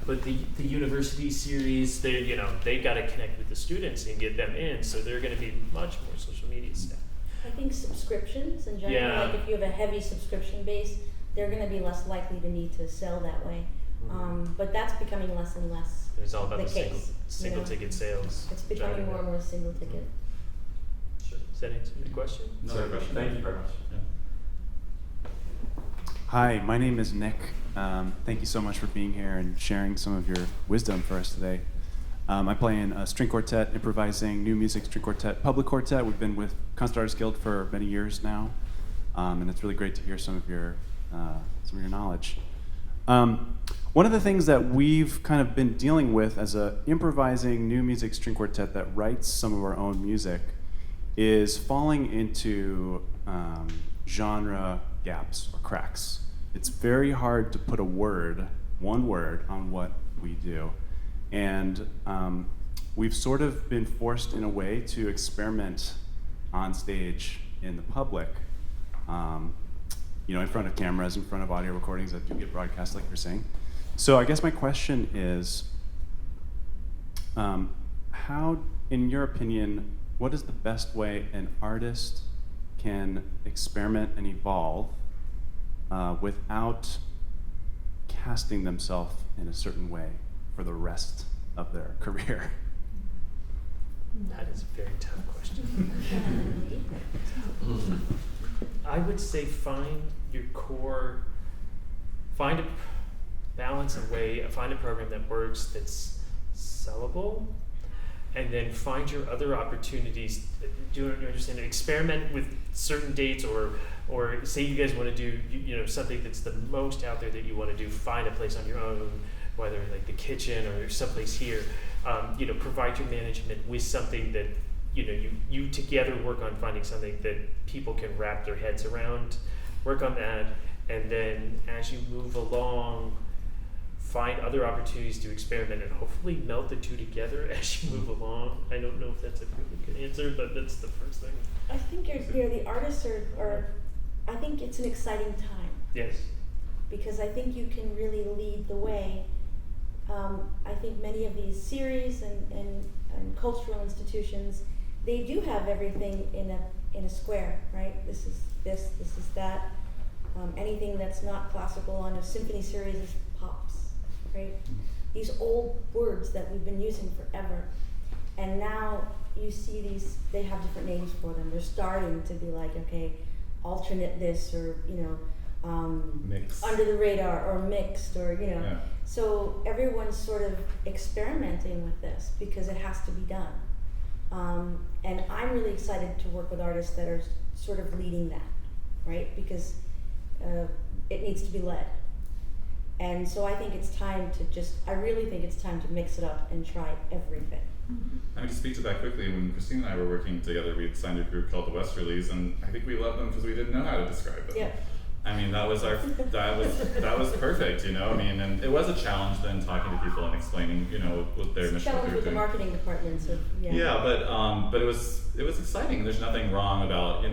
but the university series, they got to connect with the students and get them in. So they're going to be much more social media staff. I think subscriptions in general, Yeah. like if you have a heavy subscription base, they're going to be less likely to need to sell that way. But that's becoming less and less It's all about the the case. single ticket sales. It's becoming more and more single ticket. Sure. Does that answer your question? Another question. Thank you very much. Hi, my name is Nick. Thank you so much for being here and sharing some of your wisdom for us today. I play in a string quartet, improvising new music string quartet, public quartet. We've been with Concert Artists Guild for many years now, and it's really great to hear some of your knowledge. One of the things that we've kind of been dealing with as a improvising new music string quartet that writes some of our own music is falling into genre gaps or cracks. It's very hard to put one word on what we do. And we've sort of been forced in a way to experiment on stage in the public, in front of cameras, in front of audio recordings that do get broadcast like you're saying. So I guess my question is, how, in your opinion, what is the best way an artist can experiment and evolve without casting themselves in a certain way for the rest of their career? That is a very tough question. I would say find your core, find a balance, find a program that works, that's sellable, and then find your other opportunities. Do you understand? Experiment with certain dates, or say you guys want to do something that's the most out there that you want to do. Find a place on your own, whether like the kitchen or someplace here. Provide your management with something that you together work on finding something that people can wrap their heads around. Work on that, and then as you move along, find other opportunities to experiment and hopefully melt the two together as you move along. I don't know if that's a really good answer, but that's the first thing. I think the artists are I think it's an exciting time. Yes. Because I think you can really lead the way. I think many of these series and cultural institutions, they do have everything in a square, right? This is this is that. Anything that's not classical on a symphony series is pops, right? These old words that we've been using forever. And now you see they have different names for them. They're starting to be like, okay, alternate this, or Mix. under the radar, or mixed, or Yeah. So everyone's sort of experimenting with this because it has to be done. And I'm really excited to work with artists that are sort of leading that, right? Because it needs to be led. And so I think it's time to I really think it's time to mix it up and try everything. I mean, to speak to that quickly, when Christina and I were working together, we signed a group called the Westerlies, and I think we loved them because we didn't know how to describe them. Yeah. I mean, that was perfect, I mean, and it was a challenge then talking to people and explaining, what their mission Challenge was with the doing. marketing departments of Yeah, but it was exciting. There's nothing wrong about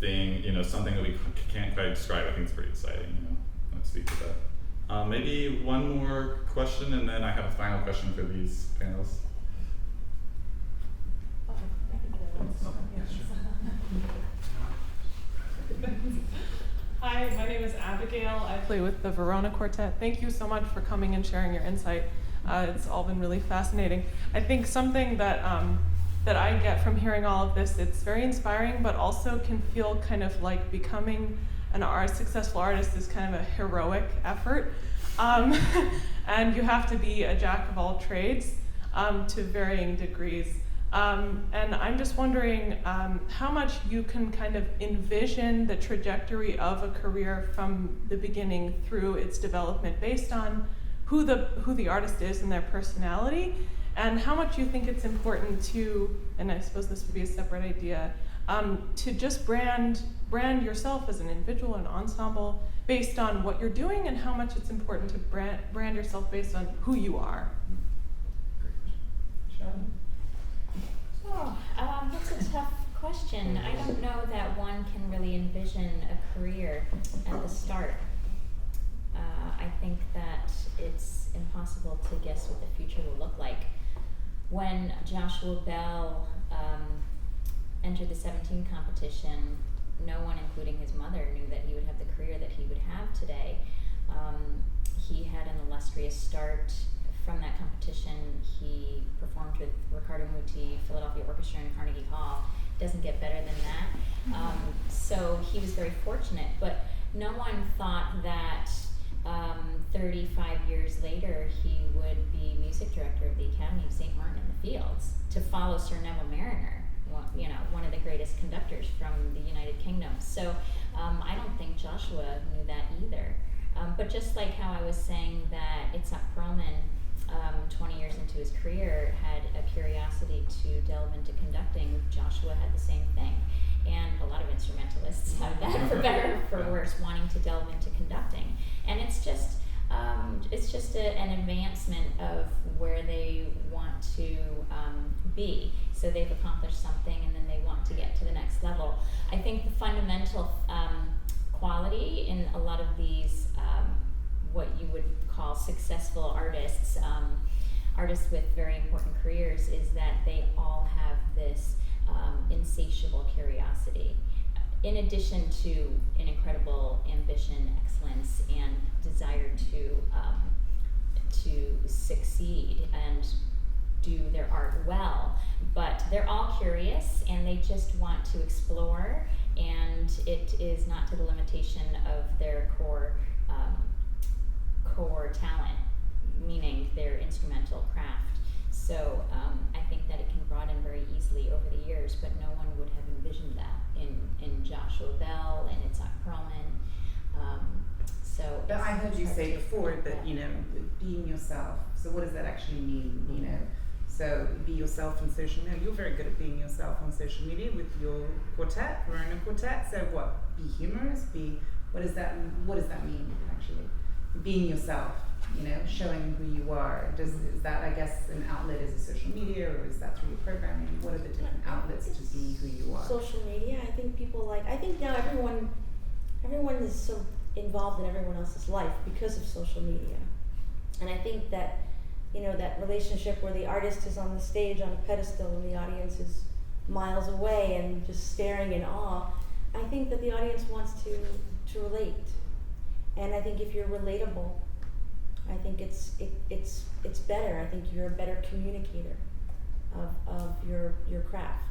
being something that we can't quite describe. I think it's pretty exciting. Let's speak to that. Maybe one more question, and then I have a final question for these panelists. Hi, my name is Abigail. I play with the Verona Quartet. Thank you so much for coming and sharing your insight. It's all been really fascinating. I think something that that I get from hearing all of this, it's very inspiring, but also can feel kind of like becoming a successful artist is kind of a heroic effort. And you have to be a jack of all trades to varying degrees. And I'm just wondering how much you can kind of envision the trajectory of a career from the beginning through its development based on who the artist is and their personality, and how much you think it's important to, and I suppose this would be a separate idea, to just brand yourself as an individual and ensemble based on what you're doing, and how much it's important to brand yourself based on who you are. Oh, that's a tough question. I don't know that one can really envision a career at the start. I think that it's impossible to guess what the future will look like. When Joshua Bell entered the 17 competition, no one, including his mother, knew that he would have the career that he would have today. He had an illustrious start. From that competition, he performed with Riccardo Muti, Philadelphia Orchestra, and Carnegie Hall. Doesn't get better than that. So he was very fortunate, but no one thought that 35 years later he would be music director of the Academy of St. Martin in the Fields to follow Sir Neville Mariner, one of the greatest conductors from the United Kingdom. So I don't think Joshua knew that either. But just like how I was saying that Itzhak Perlman, 20 years into his career, had a curiosity to delve into conducting, Joshua had the same thing. And a lot of instrumentalists have that, for better or for worse, wanting to delve into conducting. And it's just an advancement of where they want to be. So they've accomplished something, and then they want to get to the next level. I think the fundamental quality in a lot of these what you would call successful artists, artists with very important careers, is that they all have this insatiable curiosity, in addition to an incredible ambition, excellence, and desire to succeed and do their art well. But they're all curious, and they just want to explore, and it is not to the limitation of their core talent, meaning their instrumental craft. So I think that it can broaden very easily over the years, but no one would have envisioned that in Joshua Bell and Itzhak Perlman. But I heard you say before that, being yourself. So what does that actually mean, So be yourself on social media. You're very good at being yourself on social media with your quartet, Verona Quartet. So what? Be humorous? What does that mean, actually? Being yourself, showing who you are. Is that, I guess, an outlet as a social media, or is that through your programming? What are the different outlets to be who you are? Social media. I think I think now everyone is so involved in everyone else's life because of social media. And I think that, that relationship where the artist is on the stage on a pedestal and the audience is miles away and just staring in awe, I think that the audience wants to relate. And I think if you're relatable, I think it's better. I think you're a better communicator of your craft.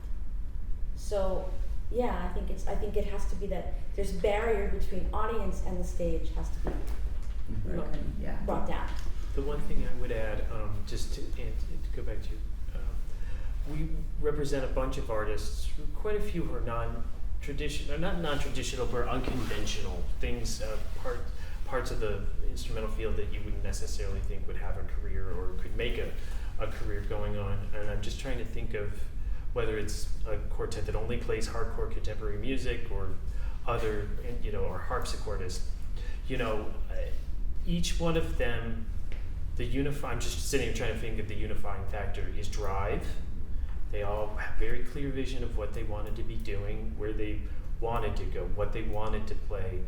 So yeah, I think it has to be that there's a barrier between audience and the stage has to be brought down. The one thing I would add, just to go back to, we represent a bunch of artists, quite a few who are not non-traditional, but unconventional things, parts of the instrumental field that you wouldn't necessarily think would have a career or could make a career going on. And I'm just trying to think of whether it's a quartet that only plays hardcore contemporary music, or other, or harpsichordists. Each one of them, I'm just sitting here trying to think of the unifying factor is drive. They all have very clear vision of what they wanted to be doing, where they wanted to go, what they wanted to play,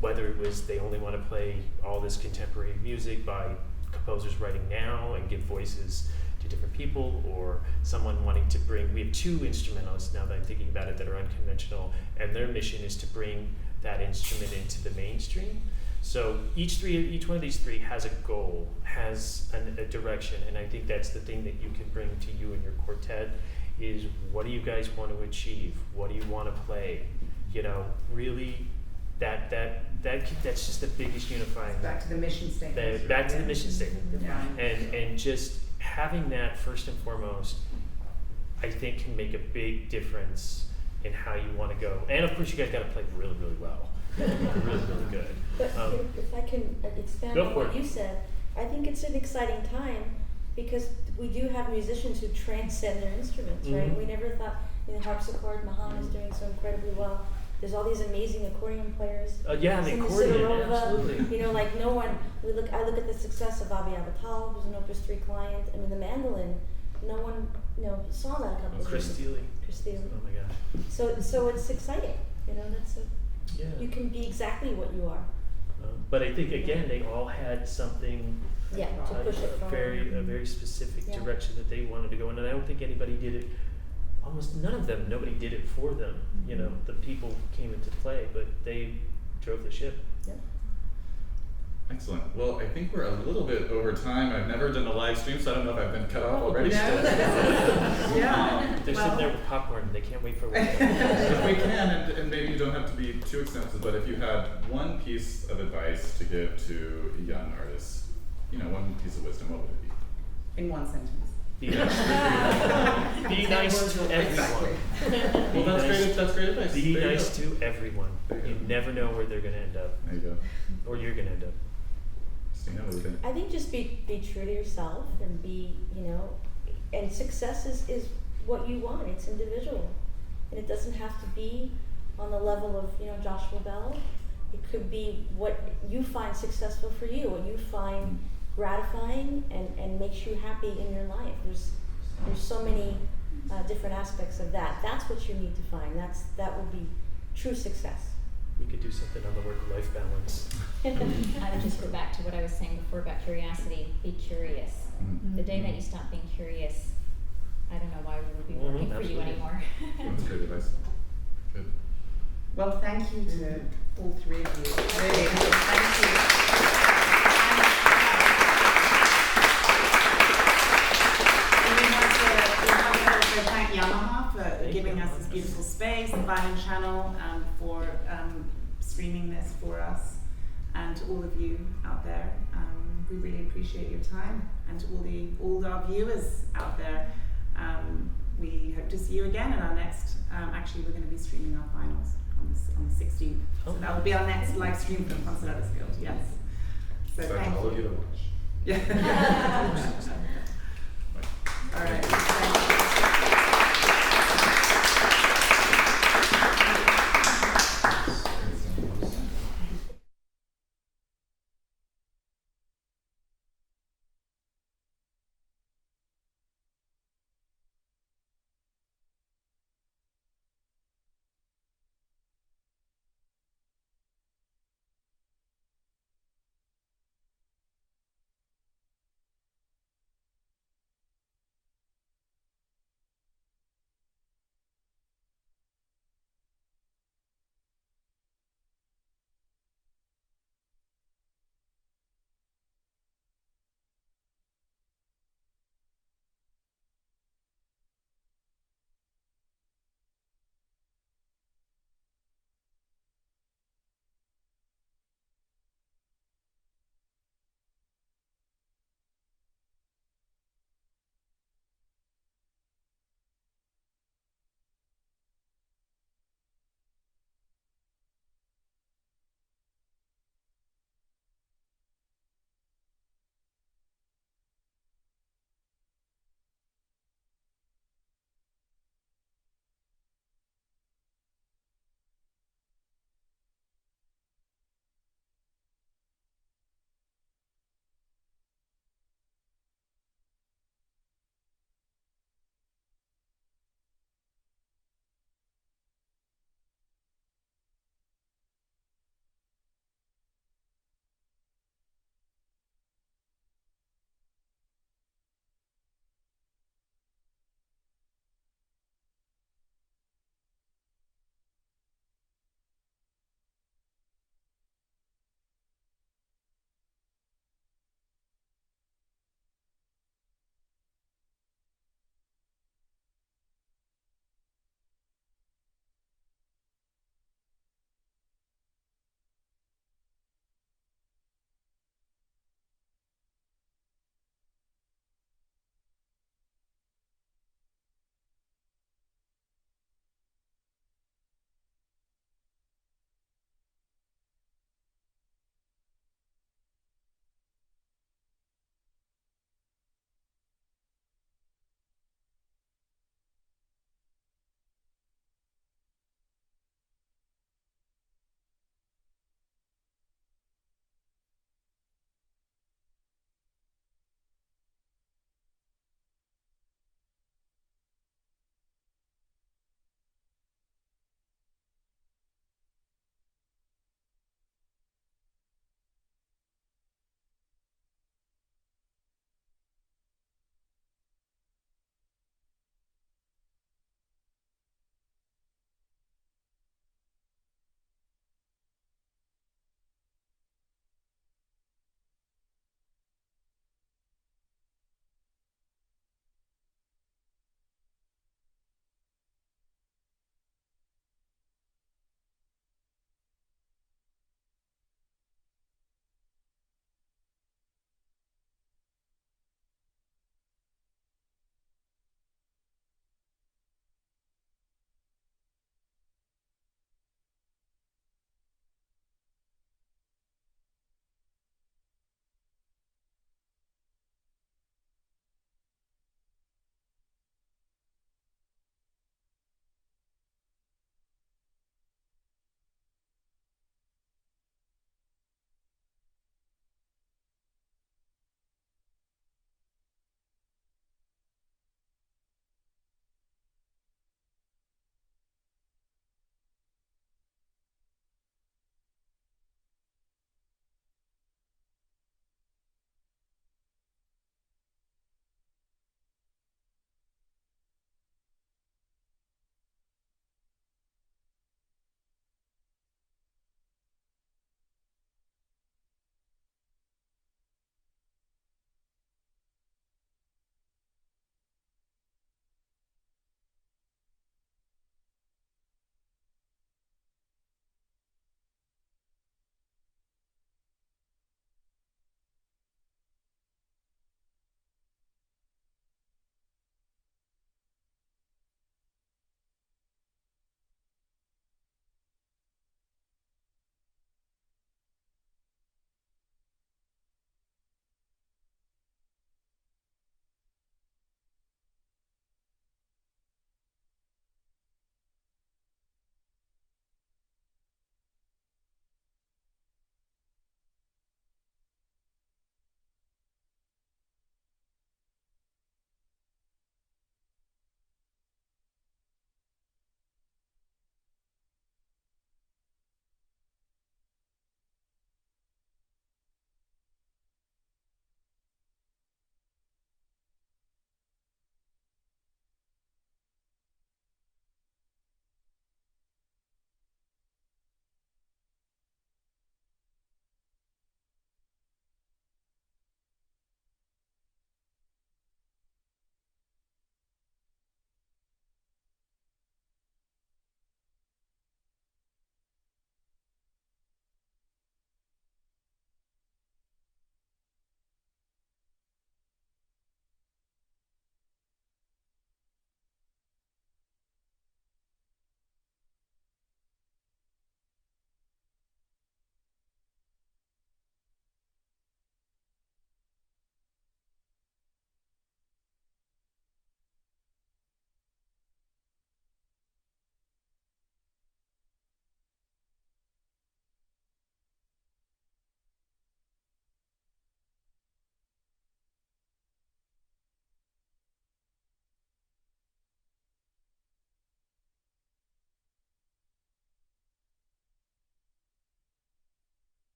whether it was they only want to play all this contemporary music by composers writing now and give voices to different people, or someone wanting to we have two instrumentalists now that I'm thinking about it that are unconventional, and their mission is to bring that instrument into the mainstream. So each one of these three has a goal, has a direction, and I think that's the thing that you can bring to you and your quartet is, what do you guys want to achieve? What do you want to play? Really, that's just the biggest unifying. Back to the mission statement. Back to the mission statement. Yeah. And just having that first and foremost, I think can make a big difference in how you want to go. And of course, you guys got to play really, really well. Really, really good. But if I can expand on what you said, I think it's an exciting time because we do have musicians who transcend their instruments, right? We never thought, harpsichord, Mahan is doing so incredibly well. There's all these amazing accordion players. Yeah, the accordion, absolutely. No one. I look at the success of Avi Avital, who's an Opus 3 client. I mean, the mandolin. No one saw that a couple of Chris years Steele. Chris Steele. Oh my gosh. So it's exciting. That's Yeah. you can be exactly what you are. But I think again, they all had something. Yeah, to push it forward. A very specific Yeah. direction that they wanted to go in, and I don't think anybody did it. Almost none of them. Nobody did it for them. The people came into play, but they drove the ship. Yep. Excellent. Well, I think we're a little bit over time. I've never done a live stream, so I don't know if I've been cut off already. Yeah. They're Well- sitting there with popcorn. And they can't wait for what. If we can, and maybe you don't have to be too extensive, but if you had one piece of advice to give to young artists, one piece of wisdom, what would it be? In one sentence. Be nice to everyone. Well, that's great advice. Be There you nice go. to everyone. There you You go. never know where they're gonna end up, There you go. or you're gonna end up. Christina, what do you think? I think just be true to yourself and and success is what you want. It's individual. And it doesn't have to be on the level of, Joshua Bell. It could be what you find successful for you, what you find gratifying and makes you happy in your life. There's so many different aspects of that. That's what you need to find. That will be true success. We could do something on the work-life balance. I would just go back to what I was saying before about curiosity. Be curious. Mm. The day that you stop being curious, I don't know why we would be working for you absolutely. anymore. That's great advice. Good. Well, thank you to all three of you. Really, thank you. And we want to also thank Yamaha for giving us this beautiful space, the Violin Channel, for streaming this for us, and to all of you out there. We really appreciate your time, and to all our viewers out there. We hope to see you again in our next. Actually, we're going to be streaming our finals on the 16th. So that will be our next live stream from Concert Artists Guild. Yes. So Expect thank all of you. you to watch. Yeah. All right.